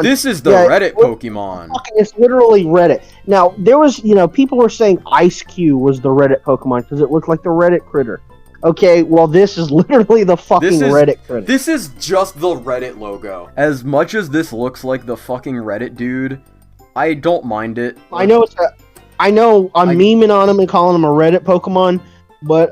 This is the Reddit Pokemon. It's literally Reddit. Now, there was, people were saying Ice Cube was the Reddit Pokemon because it looked like the Reddit critter. Okay, well, this is literally the fucking Reddit critter. This is just the Reddit logo. As much as this looks like the fucking Reddit dude, I don't mind it. I know I'm memeing on him and calling him a Reddit Pokemon, but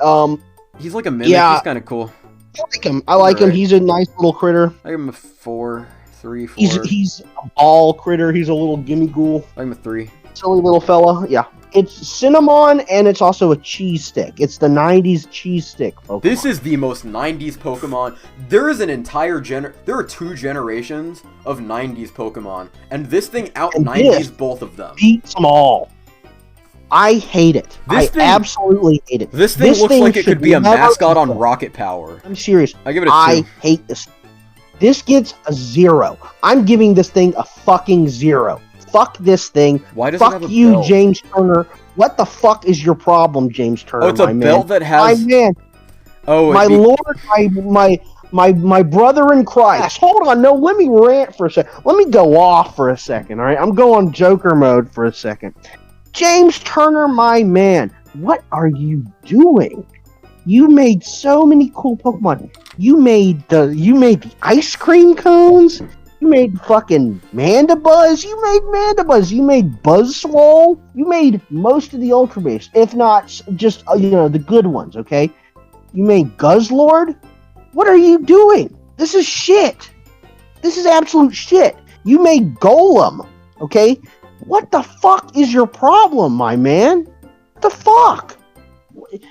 he's like a mimic. Yeah, he's kind of cool. I like him. I like him. He's a nice little critter. I give him a 4, 3, 4. He's a ball critter. He's a little gimme ghoul. I give him a 3. Silly little fella. Yeah. It's cinnamon, and it's also a cheese stick. It's the 90s cheese stick Pokemon. This is the most 90s Pokemon. There is an entire there are 2 generations of 90s Pokemon, and this thing out-90s both of them. Beats them all. I hate it. Absolutely hate it. This thing looks like it could be a mascot on Rocket Power. I'm serious. I give it a 2. I hate this. This gets a 0. I'm giving this thing a fucking 0. Fuck this thing. Why does fuck it have a you, belt? James Turner. What the fuck is your problem, James Turner? Oh, it's a belt that has... My man. Oh, my lord, my brother in Christ. Hold on, no, let me rant for a second. Let me go off for a second, alright? I'm going Joker mode for a second. James Turner, my man. What are you doing? You made so many cool Pokemon. You made the ice cream cones. You made fucking Mandibuzz. You made Buzzswole. You made most of the Ultra Beasts, if not just the good ones. Okay. You made Guzzlord. What are you doing? This is shit. This is absolute shit. You made Golem. Okay. What the fuck is your problem, my man? What the fuck?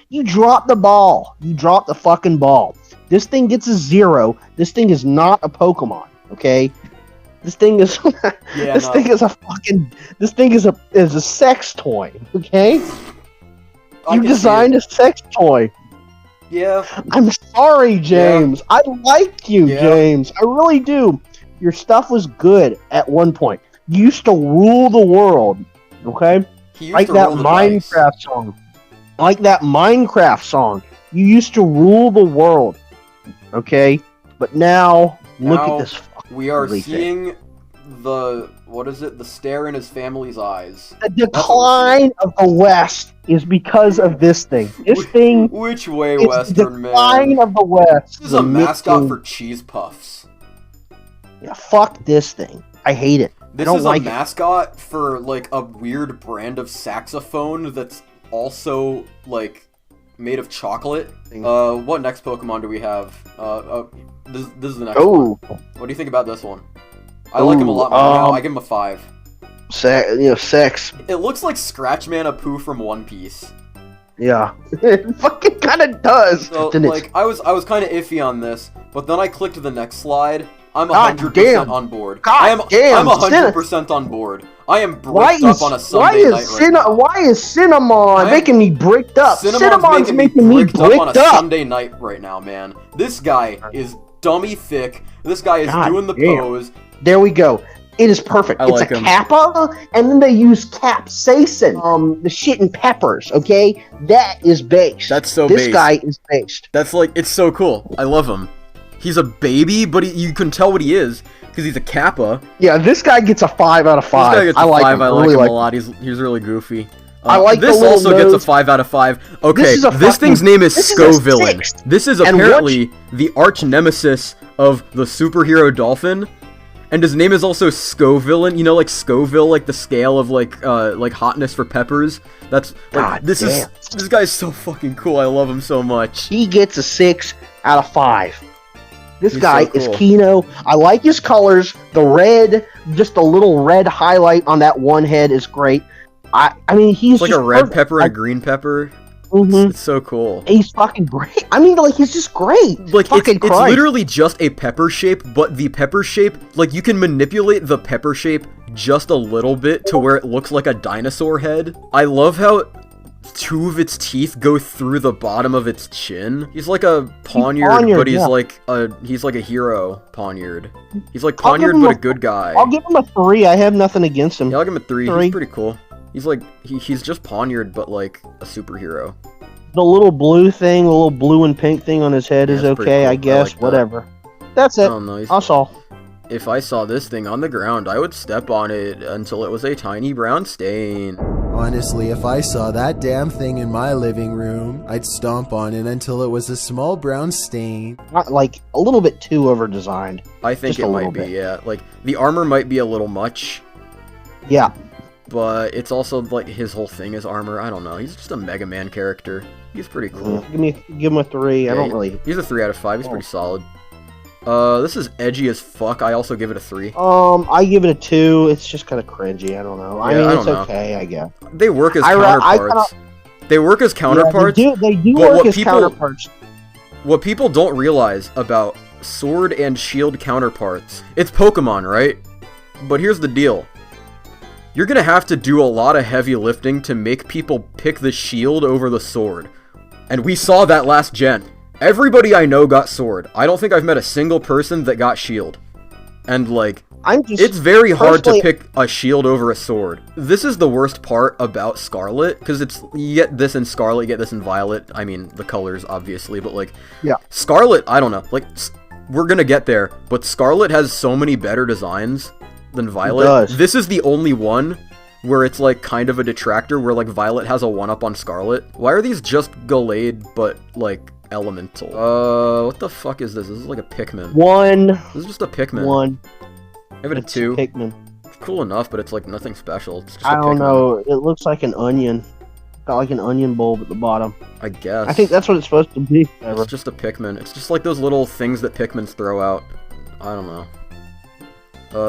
You dropped the ball. You dropped the fucking ball. This thing gets a 0. This thing is not a Pokemon. Okay, this thing is thing is a sex toy. Okay, you designed a sex toy. Yeah. I'm sorry, James. Yeah. I like you, James. I really do. Your stuff was good at one point. You used to rule the world. Okay, like that Minecraft song. Like that Minecraft song. You used to rule the world. Okay, but now look at this. We are seeing the the stare in his family's eyes. The decline of the West is because of this thing. Which way, Western man? The decline of the West. This is a mascot for cheese puffs. Yeah, fuck this thing. I hate it. This is a mascot for like a weird brand of saxophone that's also like made of chocolate. Thing. What next Pokemon do we have? This is the next Oh, one. What do you think about this one? I like him a lot more now. I give him a 5. 6. It looks like Scratchman Apu from One Piece. Yeah, it fucking kind of does. So, Didn't like, I was kind of iffy on this, but then I clicked to the next slide. I'm God 100% damn. on board. God damn, I'm 100% on board. I am Why bricked up is on a Sunday night right now. why is Cinnamon making me bricked up? Cinnamon's making me bricked up on a Sunday night right now, man. This guy is dummy thick. This guy is God doing the damn. pose. There we go. It is perfect. It's like a him. Kappa, and then they use capsaicin. The shit in peppers, okay? That is based. That's so This based. guy is based. That's like, it's so cool. I love him. He's a baby, but you can tell what he is because he's a Kappa. Yeah, this guy gets a 5 out of 5. This guy gets a 5. I like really him a lot. He's really goofy. I like this the little also gets a nose. 5 out of 5. Okay, This is a this thing's fucking- name is this is a Scovillain. 6. This is And apparently the arch nemesis of the superhero Dolphin. And his name is also Scovillain. You know, like Scoville, like the scale of like hotness for peppers. That's like God this guy's so fucking cool. I love him so much. He gets a 6 out of 5. This He's guy so cool. is Kino. I like his colors. The red, just a little red highlight on that one head is great. I mean, he's It's like just a red perfect. pepper and a green pepper. Mhm. It's so cool. He's fucking great. I mean, like, he's just great. Like, fucking it's Christ. literally just a pepper shape, but the pepper shape, like, you can manipulate the pepper shape just a little bit to where it looks like a dinosaur head. I love how 2 of its teeth go through the bottom of its chin. He's like a Poniard, but he's yeah. like a hero Poniard. He's like I'll give Poniard, him but a- a good guy. I'll give him a 3. I have nothing against him. Yeah, I'll give him a 3. 3. He's pretty cool. He's like, he's just Poniard, but like a superhero. The little blue thing, the little blue and pink thing on his head is that's pretty okay, cool. I I guess. like that. Whatever. That's it. Oh, nice. That's all. If I saw this thing on the ground, I would step on it until it was a tiny brown stain. Honestly, if I saw that damn thing in my living room, I'd stomp on it until it was a small brown stain. Not like a little bit too over designed. I think Just it a might little be, bit. yeah. Like, the armor might be a little much, Yeah. but it's also, like, his whole thing is armor. I don't know. He's just a Mega Man character. He's pretty cool. Give him a 3. Yeah, I don't really. He's a 3 out of 5. He's pretty solid. This is edgy as fuck. I also give it a 3. I give it a 2. It's just kind of cringy. I don't know. I Yeah, mean, I it's don't know. okay, I guess. They work as I counterparts. They work as counterparts. Yeah, they do but work what as people- counterparts. What people don't realize about sword and shield counterparts, it's Pokemon, right? But here's the deal. You're gonna have to do a lot of heavy lifting to make people pick the shield over the sword. And we saw that last gen. Everybody I know got sword. I don't think I've met a single person that got shield. And like, it's very hard to personally- pick a shield over a sword. This is the worst part about Scarlet, because you get this in Scarlet, you get this in Violet. I mean, the colors, obviously, but like, Yeah. Scarlet, I don't know. Like, we're gonna get there, but Scarlet has so many better designs than Violet. does. This is the only one where it's like kind of a detractor, where like Violet has a 1-up on Scarlet. Why are these just Gallade, but like elemental? What the fuck is this? This is like a Pikmin. 1. This is just a Pikmin. 1. I give it a It's 2. Pikmin. It's cool enough, but it's like nothing special. It's just I a don't Pikmin, know. It looks like an onion. Got like an onion bulb at the bottom. I guess. I think that's what it's supposed to be. It's just a Pikmin. It's just like those little things that Pikmins throw out. I don't know.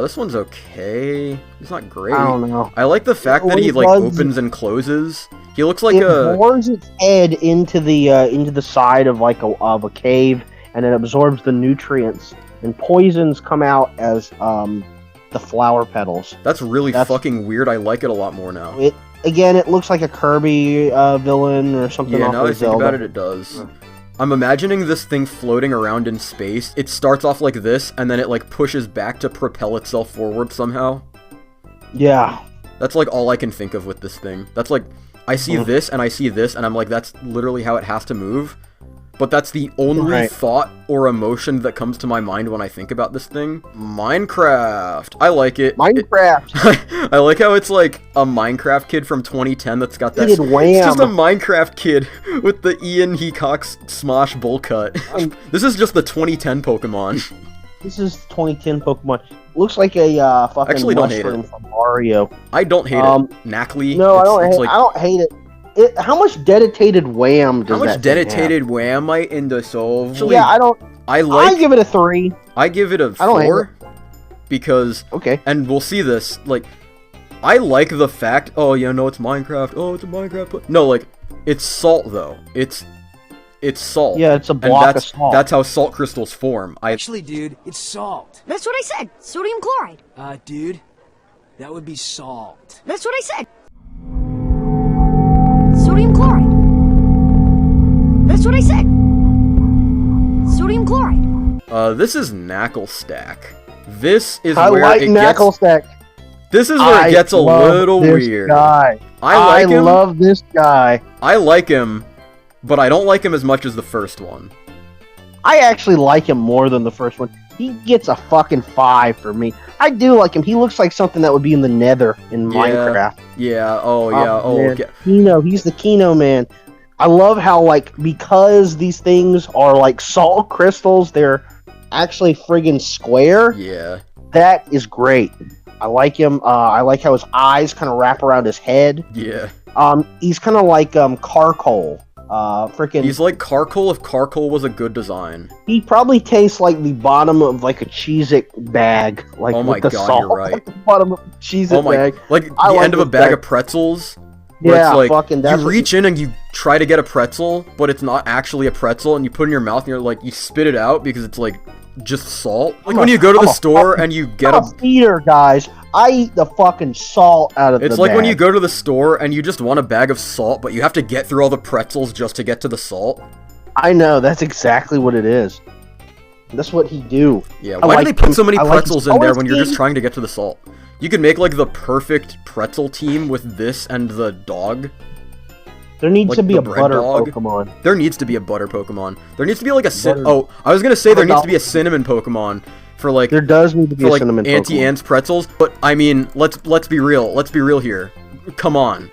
This one's okay. He's not great. I don't know. I like the fact that he like opens and closes. He looks like It bores its head into the side of like a cave, and it absorbs the nutrients. And poisons come out as the flower petals. That's really fucking weird. I like it a lot more now. It looks like a Kirby villain or something. Yeah, off now of I think Zelda. about it, it does. I'm imagining this thing floating around in space. It starts off like this, and then it like pushes back to propel itself forward somehow. Yeah. That's like all I can think of with this thing. That's like, I see this and I see this, and I'm like, that's literally how it has to move. But that's the only thought or emotion that comes to my mind when I think about this thing. Minecraft. I like it. Minecraft. I like how it's like a Minecraft kid from 2010 that's got that. It's just a Minecraft kid with the Ian Heacock's Smosh bowl cut. This is just the 2010 Pokemon. This is 2010 Pokemon. Looks like a fucking Actually, don't hate mushroom it. from Mario. I don't hate it. Knackley. No, I don't hate it. how much dedicated wham does How much that thing have? dedicated whamite in the soul? So, yeah, I give it a 3. I give it a I don't hate 4 because Okay. and we'll see this. Like, I like the fact. Oh yeah, no, it's Minecraft. Oh, it's a Minecraft. No, like, it's salt though. It's salt. Yeah, it's a and block of salt. that's how salt crystals form. Actually, dude, it's salt. That's what I said. Sodium chloride. Dude, that would be salt. That's what I said. Sodium chloride. That's what I said. Sodium chloride. This is Knackle Stack. This is I where like it Knackle gets. Stack. This is where it gets a love little this weird. Guy. I like him. love this guy. I like him, but I don't like him as much as the first one. I actually like him more than the first one. He gets a fucking 5 for me. I do like him. He looks like something that would be in the Nether in Minecraft. Yeah. Oh yeah. Oh. Man. Okay. Kino, he's the Kino man. I love how, like, because these things are like salt crystals, they're actually friggin' square. Yeah. That is great. I like him. I like how his eyes kind of wrap around his head. Yeah. He's kind of like Carcoal. Freaking. He's like Carcoal if Carcoal was a good design. He probably tastes like the bottom of like a Cheez-It bag, like Oh my with the God, salt. you're right. Like the bottom of a Cheez-It Oh my! bag. Like the I like end of a this bag bag. of pretzels. Where Yeah, it's like, fucking. That's you what reach in and you try to get a pretzel, but it's not actually a pretzel, and you put it in your mouth and you're like, you spit it out because it's like just salt. Like when you go to the store and you get I'm a feeder, guys. I eat the fucking salt out of It's the like when bag. you go to the store and you just want a bag of salt, but you have to get through all the pretzels just to get to the salt. I know, that's exactly what it is. That's what he do. Yeah, I why like do they put him- so many I like pretzels his in there color when you're just scheme. trying to get to the salt? You could make like the perfect pretzel team with this and the dog. There needs Like to be the a bread butter dog? Pokemon. There needs to be a butter Pokemon. There needs to be like a Butter- oh, I was gonna say there needs to be a Butter- cinnamon Pokemon for like There does need to be for a like cinnamon Auntie Pokemon. Anne's pretzels. But I mean, let's be real. Let's be real here. Come on,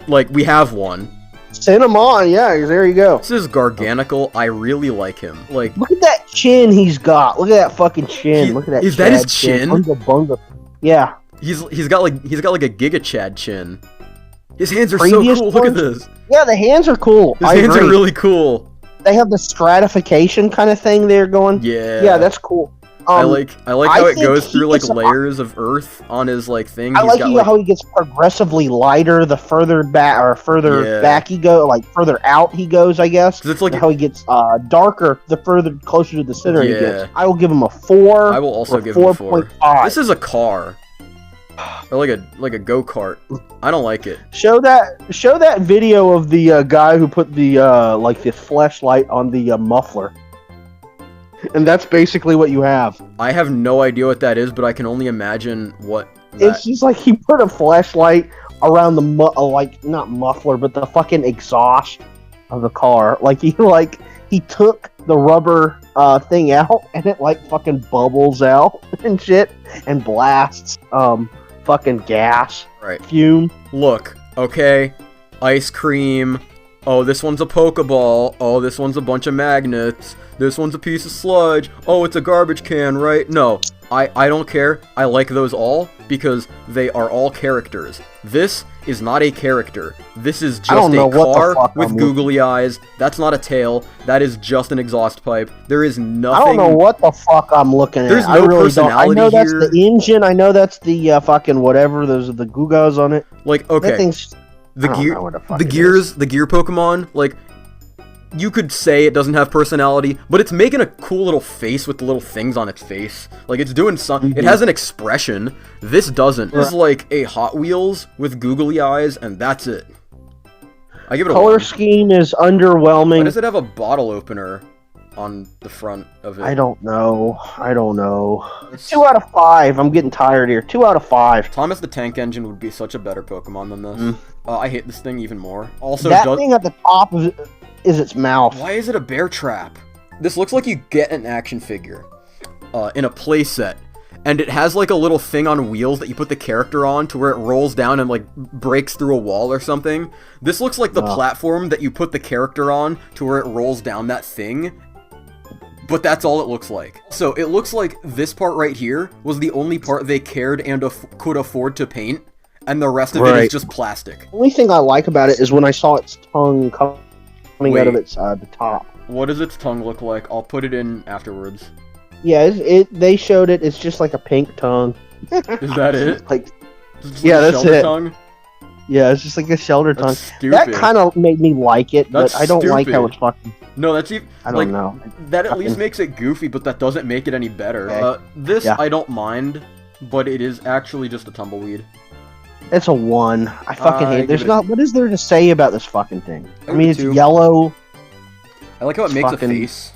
like we have one. Cinnamon, yeah, there you go. This is Garganical. I really like him. Like, Look at that chin he's got. Look at that fucking chin. He- Look at that. is that his Chad chin? Bunga bunga. Yeah. he's got like a Giga Chad chin. His hands are Previous so cool. Look at ones? this. Yeah, the hands are cool. His I hands agree. are really cool. They have the stratification kind of thing they're going. Yeah. Yeah, that's cool. I like how I it think goes he through like gets a- layers of earth on his like thing. I He's like got, how he gets progressively lighter the further back or further Yeah. back he go, like further out he goes, I guess. 'cause it's like And how he gets darker the further closer to the center he Yeah. gets. I will give him a 4. I will also or give him a 4. 4.5. This is a car. Or like a go-kart. I don't like it. Show that video of the guy who put the like the flashlight on the muffler. And that's basically what you have. I have no idea what that is, but I can only imagine what It's just like he put a flashlight around the like not muffler, but the fucking exhaust of the car. Like he took the rubber thing out and it like fucking bubbles out and shit and blasts fucking gas Right. fume. Look, okay, ice cream. Oh, this one's a Pokeball. Oh, this one's a bunch of magnets. This one's a piece of sludge. Oh, it's a garbage can, right? No, I don't care. I like those all because they are all characters. This is not a character. This is I don't just know a what the car fuck with I'm googly eyes. That's not a tail. That is just an exhaust pipe. There is nothing. I don't know what the fuck I'm looking There's at. no I really don't. I personality know that's here. the engine. I know that's the fucking whatever. Those are the Gugas on it. Like, That okay. thing's The I don't gear, know what the fuck the it gears, the gear Pokemon, like, you could say it doesn't have personality, but it's making a cool little face with the little things on its face. Like, it's doing some, it has an expression. This doesn't. This is like a Hot Wheels with googly eyes, and that's it. I give it a color 1. scheme is Why underwhelming. does it have a bottle opener on the front of it? I don't know. 2 out of 5. I'm getting tired here. 2 out of 5. Thomas the Tank Engine would be such a better Pokemon than this. I hate this thing even more. Also, That thing at the top of it is its mouth. why is it a bear trap? This looks like you get an action figure in a playset, and it has like a little thing on wheels that you put the character on to where it rolls down and like breaks through a wall or something. This looks like the platform that you put the character on to where it rolls down that thing, but that's all it looks like. So it looks like this part right here was the only part they cared and could afford to paint, and the rest of it is just plastic. The only thing I like about it is when I saw its tongue coming out of its the top. What does its tongue look like? I'll put it in afterwards. Yeah, they showed it. It's just like a pink tongue. Is that it? Like, yeah, that's it. Tongue? Yeah, it's just like a shelter tongue. Stupid. That kind of made me like it, but I don't like how it's fucking. No, that's even. I don't know. That at least makes it goofy, but that doesn't make it any better. Okay. This I don't mind, but it is actually just a tumbleweed. It's a 1. I fucking hate it. There's not. What is there to say about this fucking thing? I mean, it's 2. yellow. I like how it makes a face.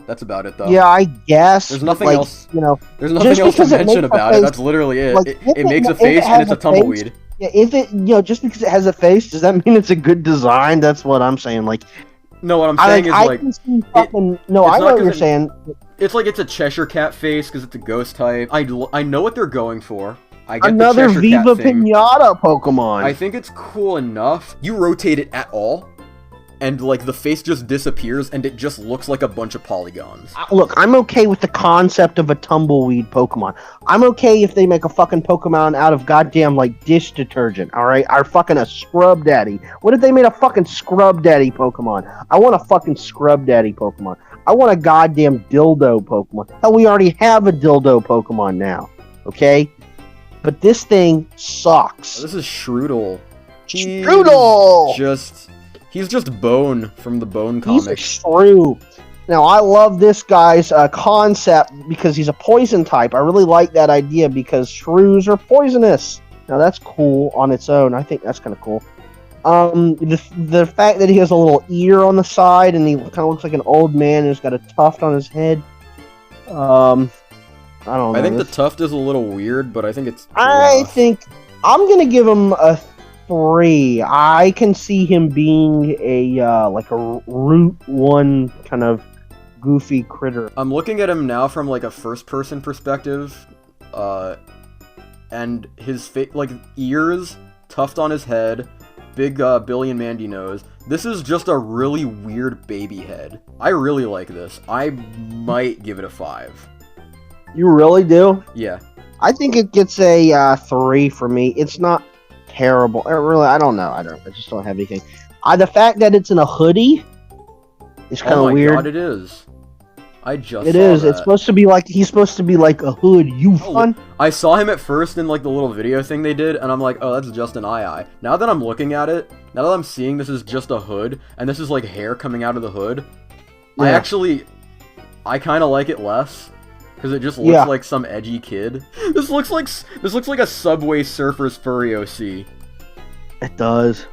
That's about it, though. Yeah, I guess. There's nothing like, else. You know, there's nothing else to mention about it. That's literally it. Like, it makes a face and it's a tumbleweed. Yeah, if it, just because it has a face, does that mean it's a good design? That's what I'm saying. Like, no, what I'm saying is like. I know what you're saying. It's like it's a Cheshire Cat face because it's a ghost type. I know what they're going for. I get another the Cheshire Viva Cat thing. Pinata Pokemon. I think it's cool enough. You rotate it at all, and like the face just disappears, and it just looks like a bunch of polygons. Look, I'm okay with the concept of a tumbleweed Pokemon. I'm okay if they make a fucking Pokemon out of goddamn like dish detergent. All right, or fucking a Scrub Daddy. What if they made a fucking Scrub Daddy Pokemon? I want a fucking Scrub Daddy Pokemon. I want a goddamn dildo Pokemon. Hell, we already have a dildo Pokemon now. Okay. But this thing sucks. Oh, this is Shroodle. He's just Bone from the Bone comic. He's a shrew. Now, I love this guy's concept because he's a poison type. I really like that idea because shrews are poisonous. Now, that's cool on its own. I think that's kind of cool. The fact that he has a little ear on the side and he kind of looks like an old man and he's got a tuft on his head. I don't know. I think the tuft is a little weird, but I think it's. I think I'm gonna give him a 3. I can see him being a like a Route 1 kind of goofy critter. I'm looking at him now from like a first-person perspective, and his like ears, tuft on his head, big Billy and Mandy nose. This is just a really weird baby head. I really like this. I might give it a 5. You really do? Yeah. I think it gets a 3 for me. It's not terrible. I don't know. I just don't have anything. The fact that it's in a hoodie is kind of weird. Oh my god, it is. It is. It's supposed to be like he's supposed to be like a hood. You fun? I saw him at first in like the little video thing they did, and I'm like, oh, that's just an eye. Now that I'm looking at it, now that I'm seeing this is just a hood, and this is like hair coming out of the hood, yeah. I kind of like it less. Because it just looks like some edgy kid. This looks like a Subway Surfers furry OC. It does.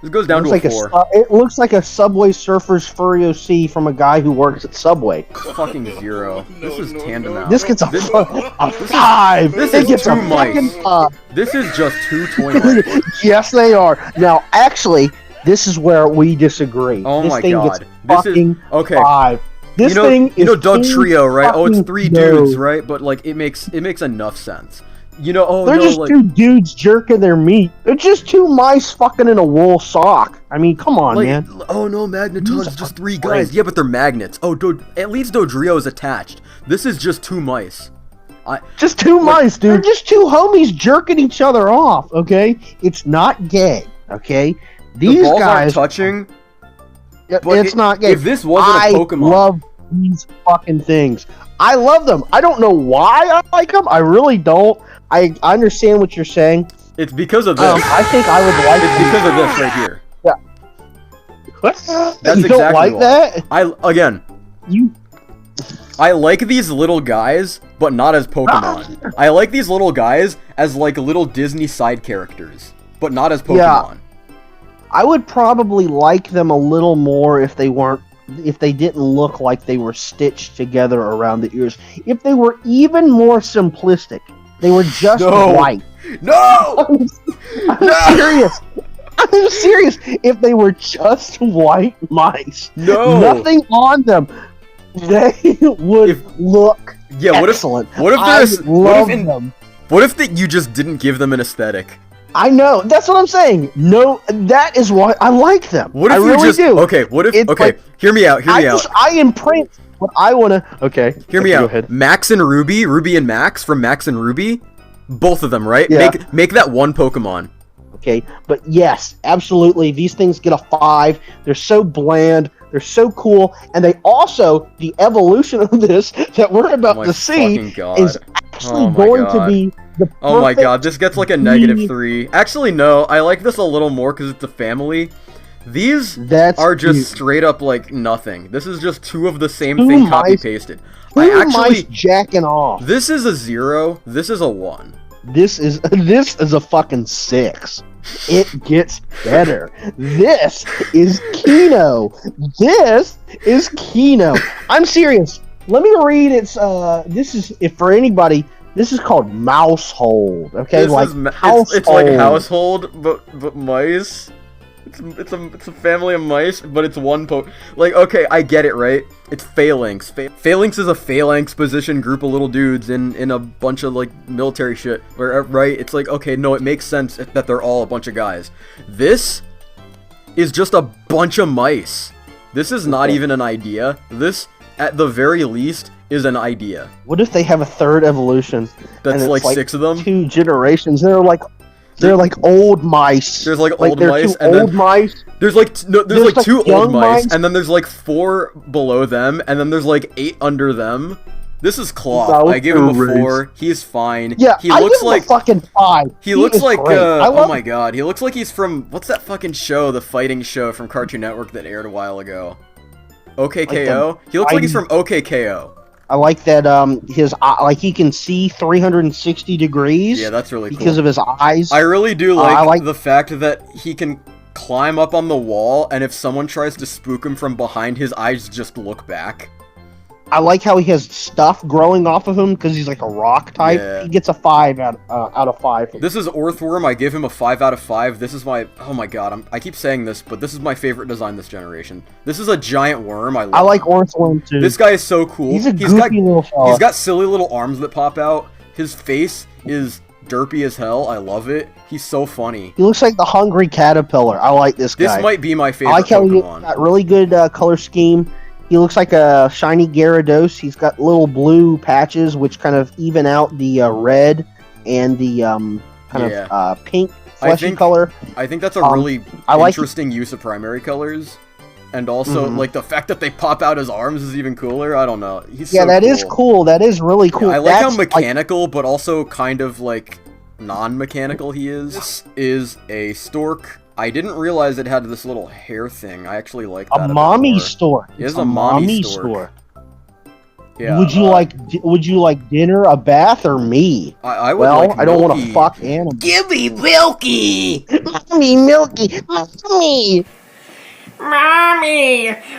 This goes down to a 4. It looks like a Subway Surfers furry OC from a guy who works at Subway. Fucking 0. This is tantamount. This gets a 5. This is 2 mice. This is just 2 toy mice. Yes, they are. Now, actually, this is where we disagree. Oh my god. This is okay. 5. This thing is Doug Trio, right? Oh, it's 3 dudes, right? But like, it makes enough sense. They're just 2 dudes jerking their meat. They're just 2 mice fucking in a wool sock. I mean, come on, man. Oh no, Magneton's just 3 guys. Yeah, but they're magnets. Oh, at least Dodrio is attached. This is just 2 mice. Just 2 mice, dude. They're just 2 homies jerking each other off. Okay, it's not gay. Okay, these balls guys aren't touching. It's not gay. If this wasn't a Pokemon, I love these fucking things. I love them. I don't know why I like them. I really don't. I understand what you're saying. It's because of this. I think I would like. It's because of this right here. Yeah. What? That's you don't like that? I like these little guys, but not as Pokemon. I like these little guys as like little Disney side characters, but not as Pokemon. Yeah. I would probably like them a little more if they didn't look like they were stitched together around the ears. If they were even more simplistic, they were just white. No! I'm serious. I'm serious. If they were just white mice, nothing on them, they would look excellent. What if you just didn't give them an aesthetic? I know. That's what I'm saying. No, that is why I like them. What if I really do. Okay, what if... Okay, hear me out. I imprint what I want to... Okay. Hear me out. Go ahead. Max and Ruby and Max from Max and Ruby, Both of them, right? Yeah. Make that one Pokemon. Okay, but yes, absolutely, these things get a 5. They're so bland, they're so cool, and they also, the evolution of this that we're about my to see fucking God. is actually Oh my going God. to be the perfect... Oh my God, this gets like a -3. Actually, no, I like this a little more because it's a family. These are just cute. straight up like nothing. This is just 2 of the same Two thing mice- copy-pasted. Two I actually... mice jacking off. This is a 0, this is a 1. This is a fucking 6. It gets better. This is Kino. This is Kino. I'm serious. Let me read its this is, if for anybody, this is called Mousehold. Okay, This like is household. it's like household, but mice. It's a family of mice, but it's one like, okay, I get it, right? It's Phalanx. Phalanx is a phalanx position group of little dudes in a bunch of like military shit, right? It's like, okay, no, it makes sense that they're all a bunch of guys. This is just a bunch of mice. This is not even an idea. This, at the very least, is an idea. What if they have a third evolution? That's and like it's 6 of them? 2 generations. They're like old mice. There's like old they're mice, 2 and old then mice. there's like 2 old young mice, and then there's like 4 below them, and then there's like 8 under them. This is Cloth. I give him a 4. He's fine. Yeah, he I looks give him like a fucking 5. he looks is like great. I oh love my God, he looks like he's from, what's that fucking show, the fighting show from Cartoon Network that aired a while ago? OKKO? He looks like he's from OKKO. I like that his like he can see 360 degrees. Yeah, that's really cool. Because of his eyes. I really do like, I like the fact that he can climb up on the wall, and if someone tries to spook him from behind, his eyes just look back. I like how he has stuff growing off of him because he's like a rock type. Yeah. He gets a 5 out of 5. This is Earthworm. I give him a 5 out of 5. This is my, oh my God, I keep saying this, but this is my favorite design this generation. This is a giant worm. I like Earthworm too. This guy is so cool. He's a goofy little fella. He's got silly little arms that pop out. His face is derpy as hell. I love it. He's so funny. He looks like the hungry caterpillar. I like this guy. This might be my favorite I like how Pokemon. he's got really good color scheme. He looks like a shiny Gyarados. He's got little blue patches which kind of even out the red and the kind of pink fleshy color. I think that's a really interesting use of primary colors. And also, like, the fact that they pop out his arms is even cooler. I don't know. He's so that cool. is cool. That is really cool. Yeah, I like how mechanical, but also kind of, like, non-mechanical he is. This is a stork. I didn't realize it had this little hair thing. I actually like that a mommy stork. It is a mommy stork. Yeah. Would you like dinner, a bath, or me? I would like I don't want to fuck animals. Give me Milky! Mommy, Milky, mommy.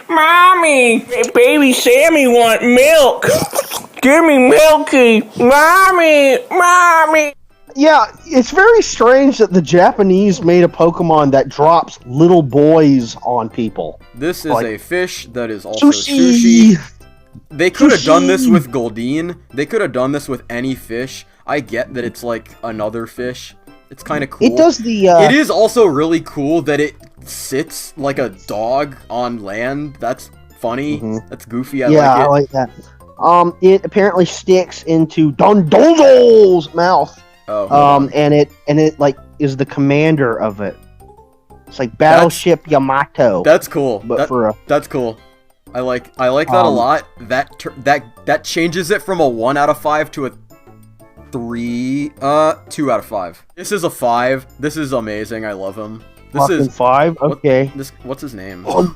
Mommy, baby Sammy want milk. Give me Milky, mommy. Yeah, it's very strange that the Japanese made a Pokemon that drops little boys on people. This is a fish that is also sushi. They could have done this with Goldeen. They could have done this with any fish. I get that it's like another fish. It's kind of cool. It does the. It is also really cool that it sits like a dog on land. That's funny. That's goofy. I like that. It apparently sticks into Dondozo's mouth. Oh. And it like is the commander of it. It's like Battleship Yamato. That's cool. But that's cool. I like that a lot. That changes it from a 1 out of 5 to a 2 out of 5. This is a 5. This is amazing. I love him. This is 5. Okay. What's his name? Dondozo.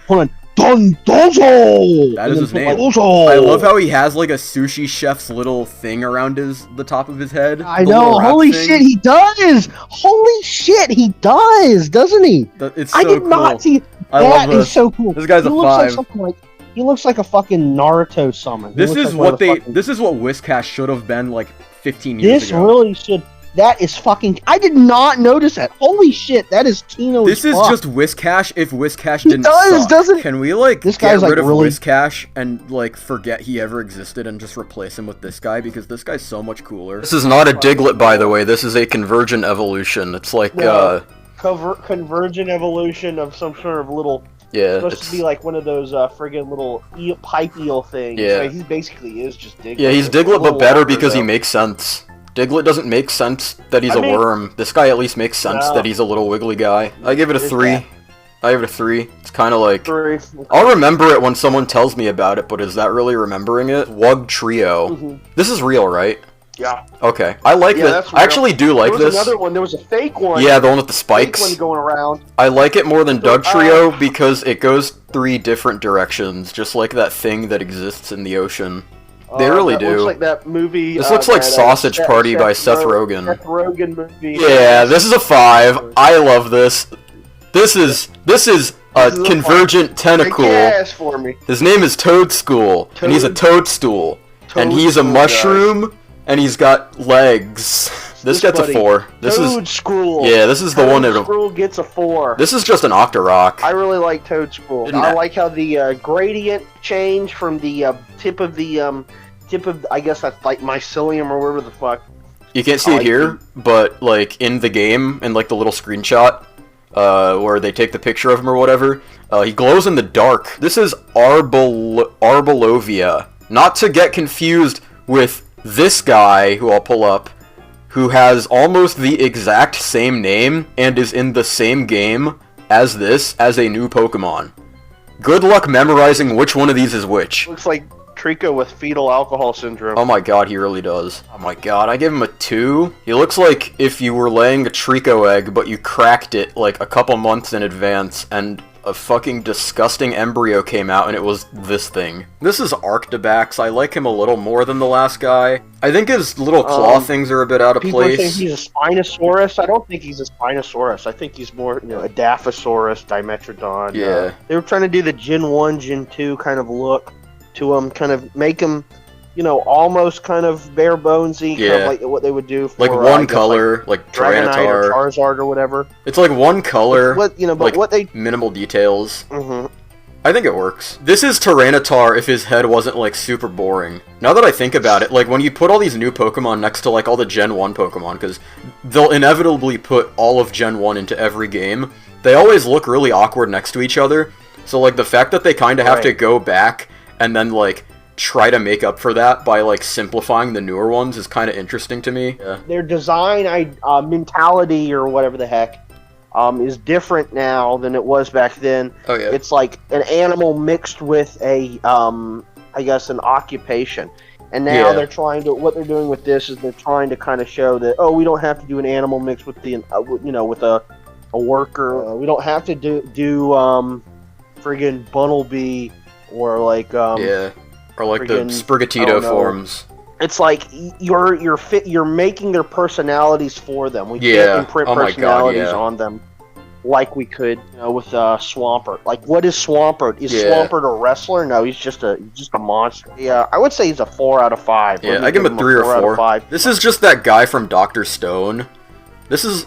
Hold on. Dondozo! That is his name. I love how he has like a sushi chef's little thing around the top of his head. I know. Holy shit, he does! Holy shit, he does, doesn't he? It's so I did cool. not see. That is so cool. This guy's a 5. He looks like a fucking Naruto summon. This is what Whiscash should have been like 15 years ago. This really should. That is fucking. I did not notice that. Holy shit, that is Kino. This is just Whiscash if Whiscash didn't suck. Doesn't. Can we like this get guy's rid like of really... Whiscash and like forget he ever existed and just replace him with this guy because this guy's so much cooler. This is not a Diglett, by the way. This is a Convergent evolution. It's like convergent evolution of some sort of little Yeah, It's supposed to be like one of those friggin' little pipe eel things. Yeah. Like, he basically is just Diglett. Yeah, he's It's a Diglett, but little better longer, because he though. makes sense. Diglett doesn't make sense that he's a worm. This guy at least makes sense No. that he's a little wiggly guy. I give it a There's 3. that. I give it a 3. It's kind of like... 3. I'll remember it when someone tells me about it, but is that really remembering it? Wug Trio. This is real, right? Yeah. Okay. I like Yeah, this. that's I actually do like There was this. another one. There was a fake one. Yeah, the one with the Fake spikes. one going around. I like it more than Doug Trio because it goes 3 different directions, just like that thing that exists in the ocean. They really that do. Looks like that movie. This looks like Sausage Party by Seth Rogen. Seth Rogen movie. Yeah, this is a 5. I love this. This is a convergent tentacle. Ass for me. His name is Toadstool, and he's a toadstool. And he's a Toadstool, mushroom, and he's got legs. This gets a 4. This is Toadstool. yeah. This is the one that. Toadstool gets a 4. This is just an Octorok. I really like Toadstool. I like how the gradient change from the tip of I guess that's like mycelium or whatever the fuck. You can't see it here, but like in the game, in like the little screenshot, where they take the picture of him or whatever, he glows in the dark. This is Arbolovia. Not to get confused with this guy, who I'll pull up, who has almost the exact same name and is in the same game as this, as a new Pokemon. Good luck memorizing which one of these is which. Looks like treecko with fetal alcohol syndrome. Oh my god, he really does. Oh my god, I give him a 2. He looks like if you were laying a treecko egg, but you cracked it like a couple months in advance, and a fucking disgusting embryo came out and it was this thing. This is Arctibax. I like him a little more than the last guy. I think his little claw things are a bit out of People place. think he's a Spinosaurus. I don't think he's a Spinosaurus. I think he's more, a Dilophosaurus, Dimetrodon. Yeah. They were trying to do the Gen 1, Gen 2 kind of look to him, kind of make him, almost kind of bare bonesy, kind of like what they would do for like one color, like Dragonite or Tyranitar. Charizard or whatever. It's like one color, But like what they minimal details. Mhm. I think it works. This is Tyranitar if his head wasn't like super boring. Now that I think about it, like when you put all these new Pokemon next to like all the Gen 1 Pokemon, because they'll inevitably put all of Gen 1 into every game, they always look really awkward next to each other. So like the fact that they kind of have to go back and then like try to make up for that by like simplifying the newer ones is kind of interesting to me. Yeah. Their design mentality or whatever the heck is different now than it was back then. Oh yeah. It's like an animal mixed with a I guess an occupation. And now they're trying to, what they're doing with this is they're trying to kind of show that, we don't have to do an animal mixed with the with a worker. We don't have to do friggin' Bunnelby or like or like the friggin', Sprigatito forms. It's like you're making their personalities for them. We can't imprint Oh my God, personalities on them like we could with Swampert. Like, what is Swampert? Is Swampert a wrestler? No, he's just a monster. Yeah, I would say he's a 4 out of 5. Yeah, I give him a 3 or 4. Out of 5. This is just that guy from Dr. Stone. This is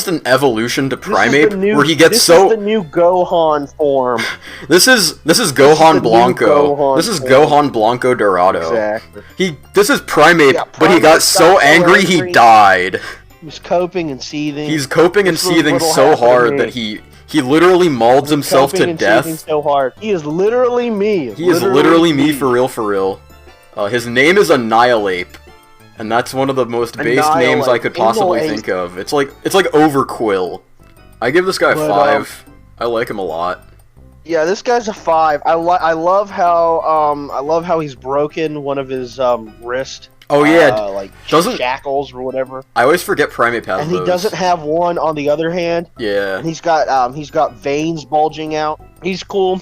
an evolution to Primeape where he gets This is the new Gohan form. This is Gohan Blanco. This is Gohan Blanco Dorado. Exactly. This is Primeape, Yeah, but he got Primeape so got so angry he angry. died. He's coping and seething. He's coping and This was seething what'll so happen to hard me. that he literally mauls himself Coping to and seething death. so hard. He is literally me. He is literally me for real. His name is Annihilate, and that's one of the most based names I could possibly think of. It's like Overquill. I give this guy a 5. I like him a lot. Yeah, this guy's a 5. I love how he's broken one of his wrist. Oh yeah, like shackles or whatever. I always forget Primeape has And those. he doesn't have one on the other hand. Yeah. And he's got veins bulging out. He's cool.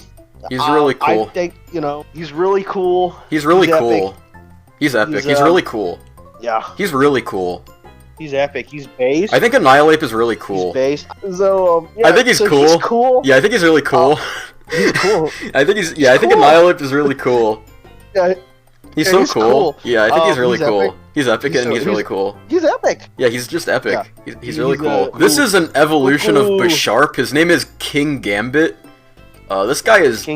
He's really cool. I think he's really cool. He's really He's cool. epic. He's epic. He's He's, really cool. Yeah. He's really cool. He's epic. He's based. I think Annihilate is really cool. He's based. So I think he's cool. He's cool. Yeah, I think he's really cool. He's cool. I think I think Annihilate is really cool. Yeah. He's Yeah, so he's cool. cool. Yeah, I think he's really he's cool. epic. He's epic and he's really cool. He's epic. Yeah, he's just epic. Yeah. He's really He's, cool. cool. This is an evolution of Cool. Bisharp. His name is King Gambit. This guy is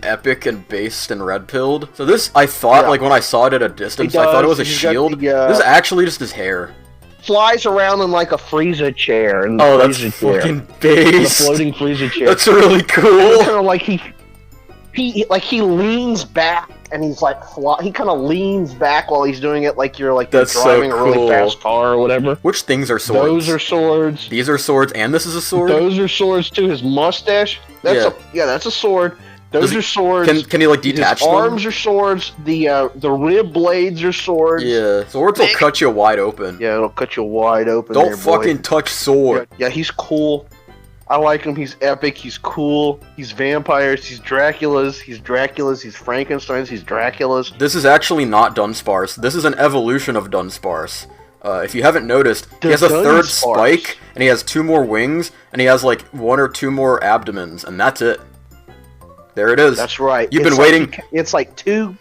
epic and based and red pilled. So this, I thought, like when I saw it at a distance, I thought it was a shield. This is actually just his hair. flies around in like a Frieza chair. Oh, that's fucking base. The floating Frieza chair. That's really cool. Kind of like he leans back and he's like he kind of leans back while he's doing it, like you're that's driving so a really cool. fast car or whatever. Which things are swords? Those are swords. These are swords, and this is a sword. Those are swords too. His mustache. That's a sword. Those are swords. Can he like detach His them? arms are swords. The rib blades are swords. Yeah, swords will cut you wide open. Yeah, it'll cut you wide open. Don't fucking touch sword. Yeah, he's cool. I like him. He's epic. He's cool. He's vampires. He's Draculas. He's Frankensteins. He's Draculas. This is actually not Dunsparce. This is an evolution of Dunsparce. If you haven't noticed, he has a third spike, and he has 2 more wings, and he has like 1 or 2 more abdomens, and that's it. There it is. That's right. You've been waiting. It's like 2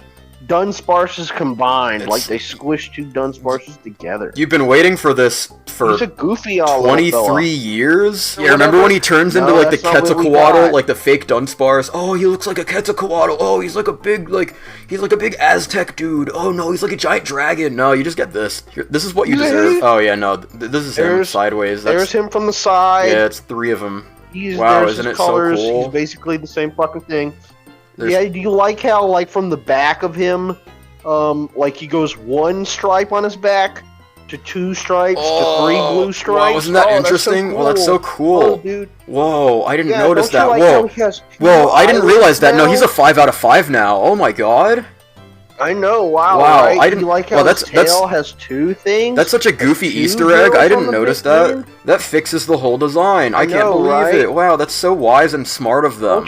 Dunsparces combined. Like they squished 2 Dunsparces together. You've been waiting for this for He's a goofy 23 years. Yeah, remember when he turns into like the Quetzalcoatl, like the fake Dunsparce? Oh, he looks like a Quetzalcoatl. Oh, he's like a big big Aztec dude. Oh no, he's like a giant dragon. No, you just get this. This is what you deserve. Oh yeah, no, this is him sideways. There's him from the side. Yeah, it's 3 of them. Wow, isn't it so cool? He's basically the same fucking thing. Yeah, do you like how, like, from the back of him, like, he goes 1 stripe on his back, to 2 stripes, to 3 blue stripes? Wow, isn't that interesting? So cool. Well, that's so cool. Oh, dude. Whoa, I didn't notice that. Like Whoa, I didn't realize that. No, he's a 5 out of 5 now. Oh my god. I know, wow, right? I didn't like how his tail has 2 things. That's such a goofy Easter egg. I didn't notice that. That fixes the whole design. I can't believe it. Wow, that's so wise and smart of them.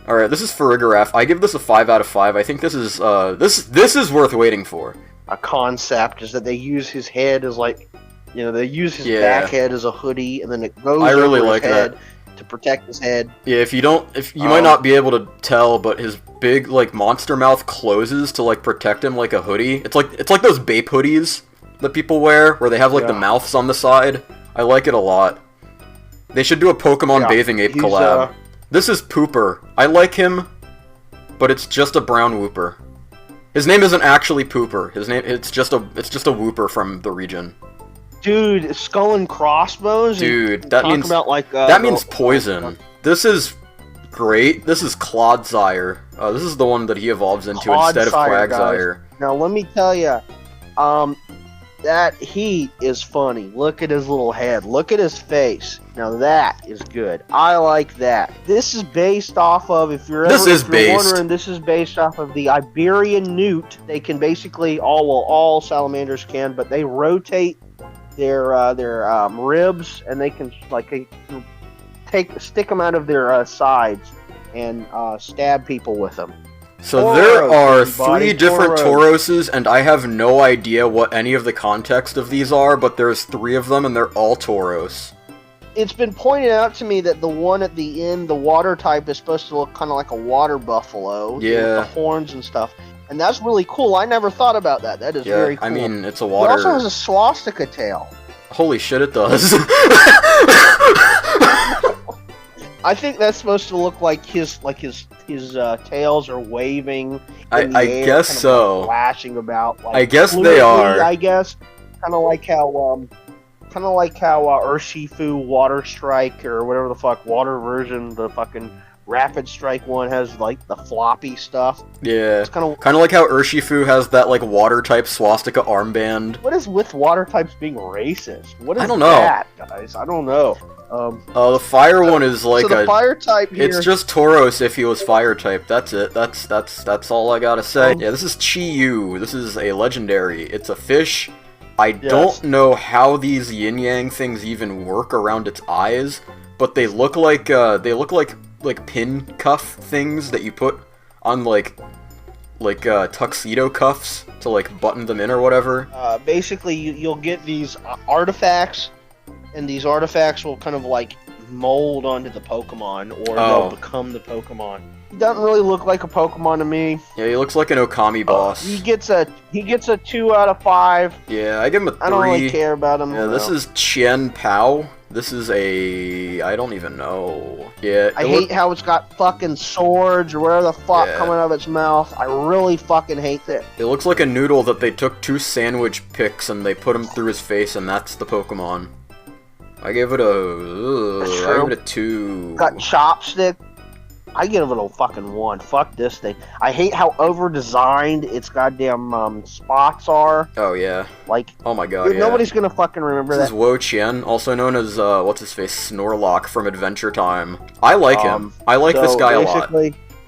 Alright, this is Frigibax. I give this a 5 out of 5. I think this is this is worth waiting for. A concept is that they use his head as like, you know, they use his back head as a hoodie, and then it goes over his head to protect his head. Yeah, if you might not be able to tell, but his big like monster mouth closes to like protect him like a hoodie. It's like those Bape hoodies that people wear where they have like the mouths on the side. I like it a lot. They should do a Pokemon Bathing Ape collab. This is Pooper. I like him, but it's just a brown Wooper. His name isn't actually Pooper. It's just a Wooper from the region. Dude, skull and crossbones. Dude, that means poison. This is great. This is Clodsire. This is the one that he evolves into instead of Quagsire. Now let me tell you, that heat is funny. Look at his little head. Look at his face. Now that is good. I like that. This is based off of, if you're wondering, this is based off of the Iberian newt. They can basically all salamanders can, but they rotate their ribs, and they can stick them out of their sides and stab people with them. So there are 3 different Tauroses, and I have no idea what any of the context of these are, but there's 3 of them, and they're all Tauros. It's been pointed out to me that the one at the end, the water type, is supposed to look kind of like a water buffalo. Yeah. With the horns and stuff. And that's really cool. I never thought about that. That is very cool. I mean, it's a water... It also has a swastika tail. Holy shit, it does. I think that's supposed to look like his tails are waving. I guess so. Flashing about. Like, I guess they are. I guess kind of like how Urshifu Water Strike or whatever the fuck water version, the fucking Rapid Strike one has like the floppy stuff. Yeah. It's kind of like how Urshifu has that like water type swastika armband. What is with water types being racist? What is I don't know. that, guys? I don't know. The fire one is like the fire type here. It's just Tauros if he was fire type. That's it. That's all I gotta say. Yeah, this is Chi-Yu. This is a legendary. It's a fish. I don't know how these yin-yang things even work around its eyes, but they look like pin cuff things that you put on like tuxedo cuffs to like button them in or whatever. Basically, you'll get these artifacts, and these artifacts will kind of like mold onto the Pokemon, or they'll become the Pokemon. He doesn't really look like a Pokemon to me. Yeah, he looks like an Okami boss. He gets a 2 out of 5. Yeah, I give him a 3. I don't really care about him. Yeah, this is Chien Pao. This is a... I don't even know. Yeah. I hate how it's got fucking swords or whatever the fuck coming out of its mouth. I really fucking hate that. It looks like a noodle that they took 2 sandwich picks and they put them through his face, and that's the Pokemon. I give it a 2. Got chopstick. I give it a fucking 1. Fuck this thing. I hate how over-designed its goddamn spots are. Oh, yeah. Like, oh my god, yeah. Nobody's gonna fucking remember that. This is Wo Chien, also known as, what's-his-face, Snorlock from Adventure Time. I like him. I like this guy a lot.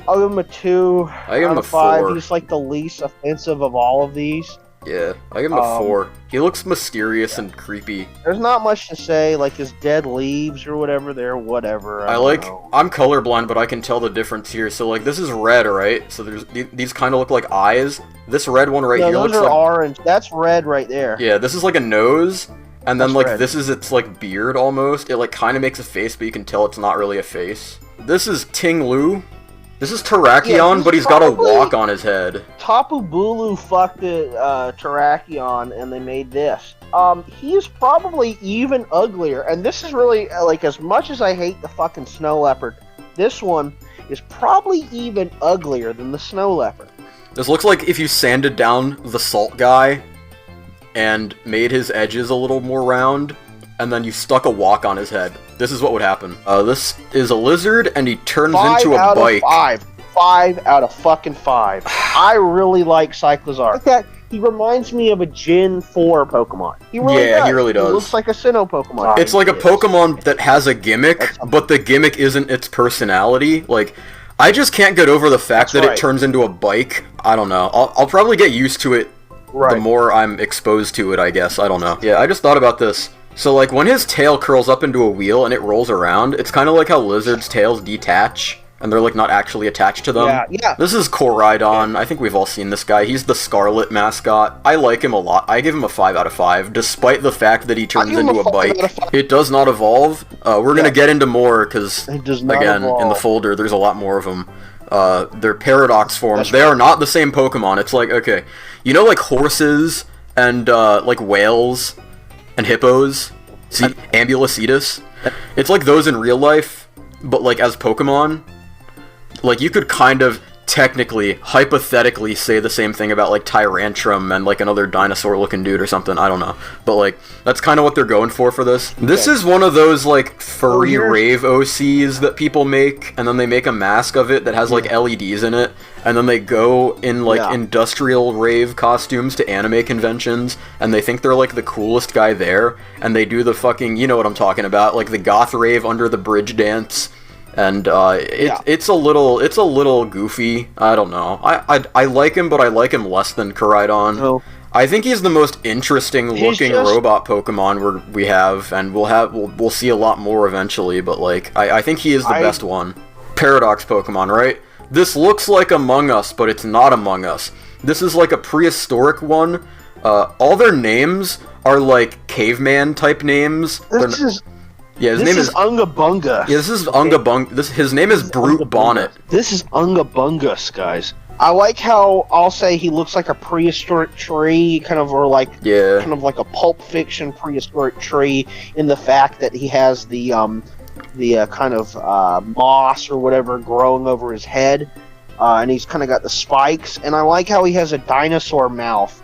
I'll give him a 2 I give him a 5. 4. He's like the least offensive of all of these. Yeah, I give him a 4. He looks mysterious and creepy. There's not much to say, like his dead leaves or whatever there, whatever. I'm colorblind, but I can tell the difference here. So, like, this is red, right? So there's these kind of look like eyes. This red one right here looks like... like... orange. That's red right there. Yeah, this is like a nose, and then, like, red. this is its, like, beard, almost. It, like, kind of makes a face, but you can tell it's not really a face. This is Ting Lu. This is Terrakion, but he's got a walk on his head. Tapu Bulu fucked Terrakion, and they made this. He's probably even uglier, and this is really, like, as much as I hate the fucking snow leopard, this one is probably even uglier than the snow leopard. This looks like if you sanded down the salt guy and made his edges a little more round, and then you stuck a walk on his head. This is what would happen. This is a lizard, and he turns into a bike. 5 out of fucking 5. I really like Cyclizar. He reminds me of a Gen 4 Pokemon. He really does. He looks like a Sinnoh Pokemon. It's like a Pokemon that has a gimmick, but the gimmick isn't its personality. Like, I just can't get over the fact that it turns into a bike. I don't know. I'll probably get used to it the more I'm exposed to it, I guess. I don't know. Yeah, I just thought about this. So, like, when his tail curls up into a wheel and it rolls around, it's kind of like how lizards' tails detach, and they're, like, not actually attached to them. Yeah. This is Koraidon. I think we've all seen this guy. He's the Scarlet mascot. I like him a lot. I give him a 5 out of 5, despite the fact that he turns into a bike. It does not evolve. We're gonna get into more, because, again, in the folder, there's a lot more of them. They're paradox forms. They are not the same Pokemon. It's like, okay, you know, like, horses and, like, whales and hippos? See, Ambulocetus? It's like those in real life, but, like, as Pokemon. Like, you could kind of, technically, hypothetically say the same thing about, like, Tyrantrum and, like, another dinosaur-looking dude or something. I don't know. But, like, that's kind of what they're going for this. This is one of those, like, furry rave OCs that people make, and then they make a mask of it that has, like, LEDs in it, and then they go in, like, industrial rave costumes to anime conventions, and they think they're, like, the coolest guy there, and they do the fucking, you know what I'm talking about, like, the goth rave under the bridge dance. And it's a little goofy. I don't know. I like him, but I like him less than Koraidon. Oh. I think he's the most interesting looking robot Pokemon we have, and we'll see a lot more eventually. But like, I think he is the best one. Paradox Pokemon, right? This looks like Among Us, but it's not Among Us. This is like a prehistoric one. All their names are like caveman type names. Yeah, his name is Unga Bunga. Yeah, this is Unga Bunga. His name is Brute Bonnet. This is Unga Bungus, guys. I like how I'll say he looks like a prehistoric tree, kind of like a Pulp Fiction prehistoric tree, in the fact that he has the kind of moss or whatever growing over his head, and he's kind of got the spikes. And I like how he has a dinosaur mouth.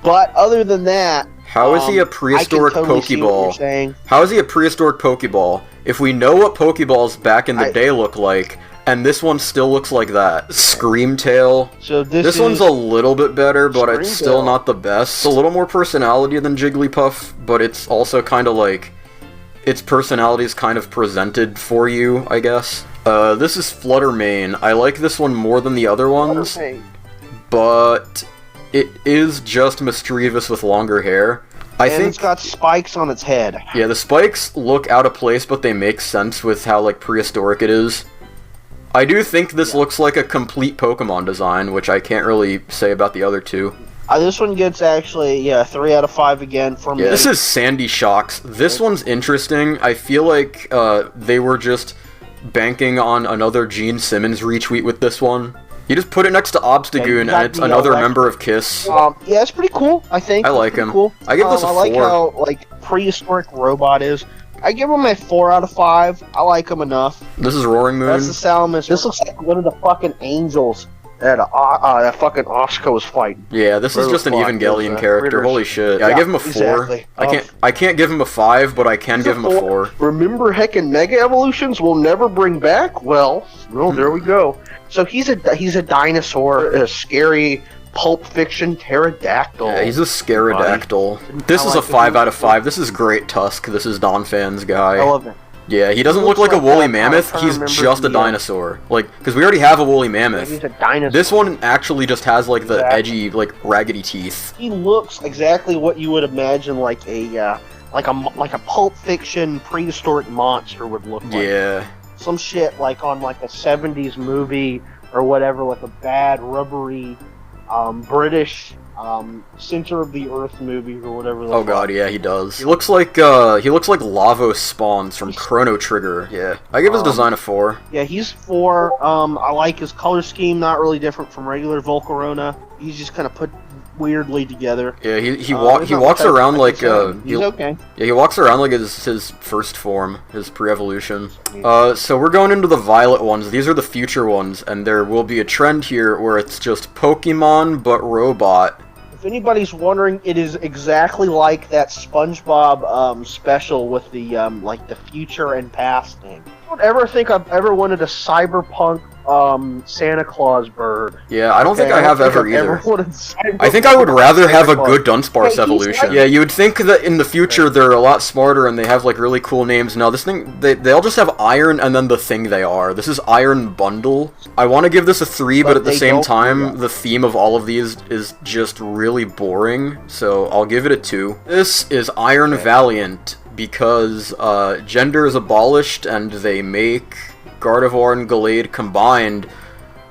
But other than that. How is he a prehistoric Pokeball? How is he a prehistoric Pokeball if we know what Pokeballs back in the day look like, and this one still looks like that? Screamtail. So this one's a little bit better, but it's still not the best. It's a little more personality than Jigglypuff, but it's also kind of like its personality is kind of presented for you, I guess. This is Fluttermane. I like this one more than the other ones, but it is just Mischievous with longer hair. I think it's got spikes on its head. Yeah, the spikes look out of place, but they make sense with how, like, prehistoric it is. I do think this looks like a complete Pokemon design, which I can't really say about the other two. This one gets actually, 3 out of 5 again for me. Yeah, this is Sandy Shocks. This one's interesting. I feel like they were just banking on another Gene Simmons retweet with this one. You just put it next to Obstagoon, and it's another member of KISS. Yeah, it's pretty cool, I think. I like him. Cool. I give this a 4. I like how, like, prehistoric robot is. I give him a 4 out of 5. I like him enough. This is Roaring Moon. That's the Salamis. This looks like one of the fucking angels that fucking Oscar was fighting. Yeah, this is just an Evangelion character. Holy shit. Yeah, I give him a 4. Exactly. I can't give him a 5, but I can give him a 4. Remember heckin' Mega Evolutions we'll never bring back? Well, there we go. So he's a dinosaur, a scary Pulp Fiction pterodactyl. Yeah, he's a scarodactyl. This is a 5 out of 5. This is great Tusk. This is Donphan's guy. I love it. Yeah, he doesn't look like a woolly mammoth. He's just a dinosaur. Like, because we already have a woolly mammoth. He's a dinosaur. This one actually just has like the edgy, like raggedy teeth. He looks exactly what you would imagine like a Pulp Fiction prehistoric monster would look like. Yeah. Some shit like on like a 70s movie or whatever, like a bad rubbery British center of the earth movie or whatever. Oh god, yeah, he does. He looks like Lavos Spawns from Chrono Trigger. Yeah, I give his design a 4. Yeah, he's 4. I like his color scheme, not really different from regular Volcarona. He's just kind of put weirdly together. Yeah, he walks around like he's okay. Yeah, he walks around like his first form, his pre-evolution. So we're going into the violet ones. These are the future ones, and there will be a trend here where it's just Pokemon but robot. If anybody's wondering, it is exactly like that SpongeBob special with the like the future and past thing. I don't ever think I've ever wanted a cyberpunk Santa Claus bird. Yeah, I don't think I have ever either. I think I would rather have a good Dunsparce evolution. Yeah, you would think that in the future they're a lot smarter and they have like really cool names. No, this thing, they all just have iron and then the thing they are. This is Iron Bundle. I want to give this a 3, but at the same time, the theme of all of these is just really boring, so I'll give it a 2. This is Iron Valiant because gender is abolished and they make Gardevoir and Gallade combined,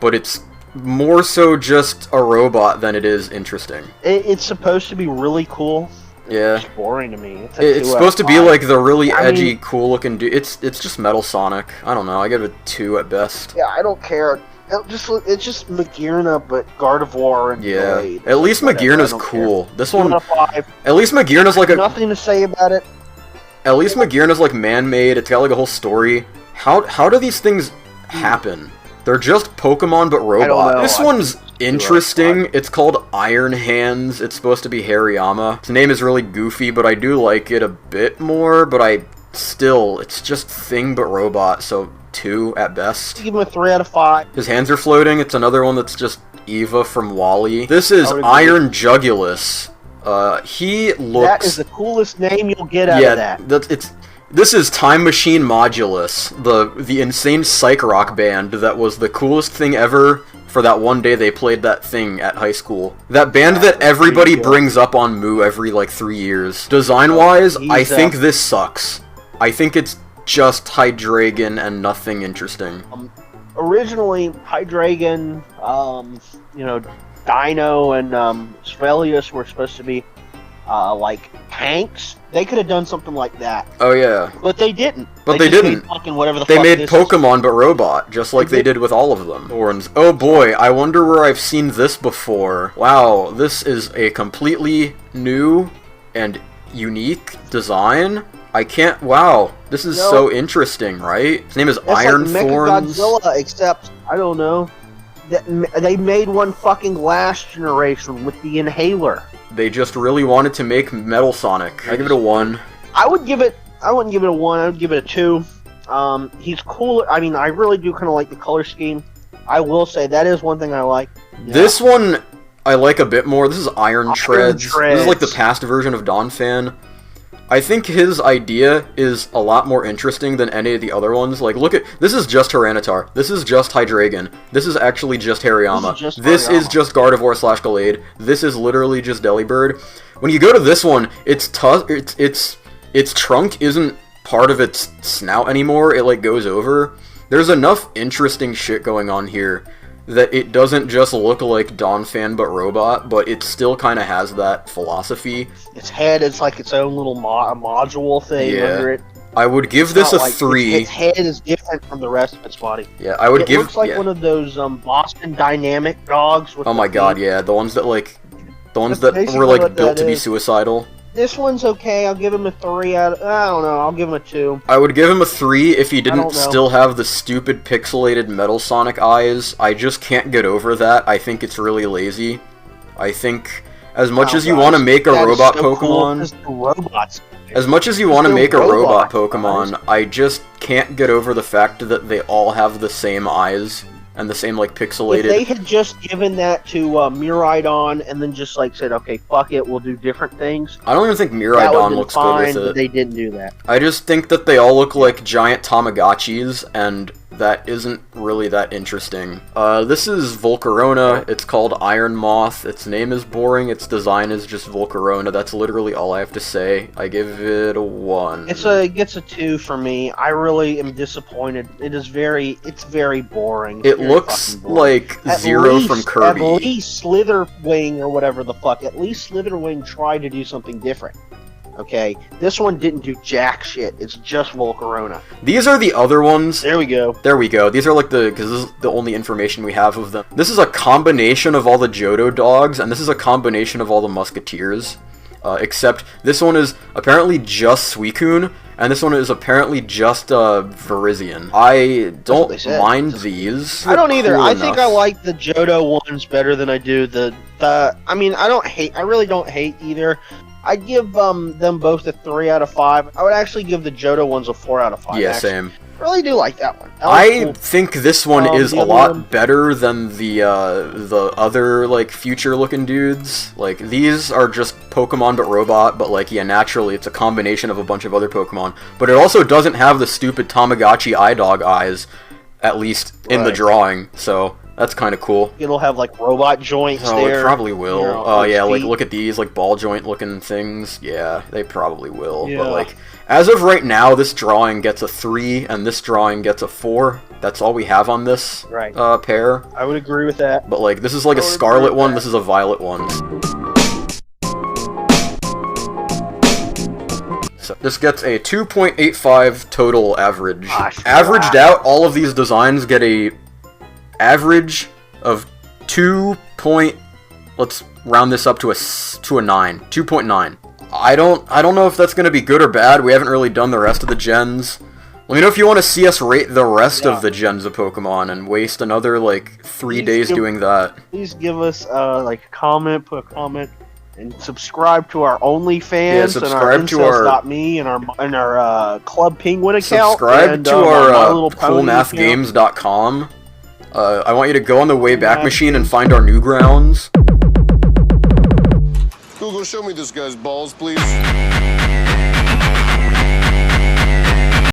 but it's more so just a robot than it is interesting. It's supposed to be really cool. Yeah. It's boring to me. It's supposed to be like the really edgy, cool looking dude. It's just Metal Sonic. I don't know. I give it a 2 at best. Yeah, I don't care. It's just Magearna, but Gardevoir and Gallade. At least Magearna's cool. This one, at least Magearna's like nothing to say about it. At least Magearna's like man-made. It's got like a whole story. How do these things happen? They're just Pokemon but robot. This one's interesting. It's called Iron Hands. It's supposed to be Hariyama. His name is really goofy, but I do like it a bit more, but it's just thing but robot, so 2 at best. Give him a 3 out of 5. His hands are floating. It's another one that's just Eva from WALL-E. This is Iron Jugulus. He looks... That is the coolest name you'll get out of that. This is Time Machine Modulus, the insane psych rock band that was the coolest thing ever for that one day they played that thing at high school. That band that everybody brings up on Moo every like 3 years. Design-wise, I think this sucks. I think it's just Hydreigon and nothing interesting. Originally, Hydreigon, Dino and Svelius were supposed to be like tanks. They could have done something like that. Oh yeah. But they didn't. They made fucking whatever the they fuck made this Pokemon but robot, just like they did with all of them. Thorns. Oh boy, I wonder where I've seen this before. Wow, this is a completely new and unique design. I can't. Wow, this is so interesting, right? His name is Iron like Thorns. Godzilla, except I don't know. They made one fucking last generation with the inhaler. They just really wanted to make Metal Sonic. I give it a 1. I wouldn't give it a 1. I would give it a 2. He's cool. I mean, I really do kind of like the color scheme. I will say that is one thing I like. Yeah. This one I like a bit more. This is Iron Treads. This is like the past version of Donphan. I think his idea is a lot more interesting than any of the other ones. Like, look at... This is just Tyranitar. This is just Hydreigon. This is actually just Hariyama. This is just Gardevoir / Gallade. This is literally just Delibird. When you go to this one, its trunk isn't part of its snout anymore. It, like, goes over. There's enough interesting shit going on here that it doesn't just look like Donphan but robot, but it still kind of has that philosophy. Its head is like its own little module thing under it. I would give this a 3. Its head is different from the rest of its body. Yeah, I would give... It looks like one of those Boston Dynamic dogs. With oh my god, yeah, the ones that like... The ones that were like built to be suicidal. This one's okay. I'll give him a 3 out of... I don't know. I'll give him a 2. I would give him a 3 if he don't know. didn't still have the stupid pixelated Metal Sonic eyes. I just can't get over that. I think it's really lazy. I think as much as you want to make a robot Pokemon... As much as you want to make a robot Pokemon, I just can't get over the fact that they all have the same eyes and the same, like, pixelated... If they had just given that to Miraidon and then just, like, said, okay, fuck it, we'll do different things... I don't even think Miraidon looks good with it. But they didn't do that. I just think that they all look like giant Tamagotchis, and that isn't really that interesting. This is Volcarona. It's called Iron Moth. Its name is boring. Its design is just Volcarona. That's literally all I have to say. I give it a 1. It gets a 2 for me. I really am disappointed. It's very boring. It looks like Zero from Kirby. At least Slitherwing or whatever the fuck. At least Slitherwing tried to do something different. Okay, this one didn't do jack shit. It's just Volcarona. These are the other ones. There we go. There we go. These are like because this is the only information we have of them. This is a combination of all the Johto dogs, and this is a combination of all the Musketeers. Except this one is apparently just Suicune, and this one is apparently just Virizion. I don't mind these. I don't either. I think I like the Johto ones better than I do the. I mean, I really don't hate either. I'd give them both a 3 out of 5. I would actually give the Johto ones a 4 out of 5. Yeah, actually. same. I really do like that one. I think this one is a lot better than the other, like, future-looking dudes. Like, these are just Pokemon but robot, but, like, yeah, naturally it's a combination of a bunch of other Pokemon. But it also doesn't have the stupid Tamagotchi eye-dog eyes, at least in the drawing, so... That's kind of cool. It'll have, like, robot joints there. Oh, it probably will. You know, Oh, yeah, like, look at these, like, ball joint-looking things. Yeah, they probably will. Yeah. But, like, as of right now, this drawing gets a 3, and this drawing gets a 4. That's all we have on this pair. I would agree with that. But, like, this is, like, a Scarlet one, this is a Violet one. So this gets a 2.85 total average. Averaged out, all of these designs get a... average of 2. Let's round this up to a 9. 2.9. I don't know if that's gonna be good or bad. We haven't really done the rest of the gens. Let me know if you want to see us rate the rest of the gens of Pokemon and waste another like 3 days doing that. Please give us like a comment, put a comment, and subscribe to our OnlyFans Yeah, subscribe and to our me and our Club Penguin account. Subscribe and, to our CoolMathGames. coolmathgames.com. I want you to go on the Wayback Machine and find our Newgrounds. Google, show me this guy's balls, please.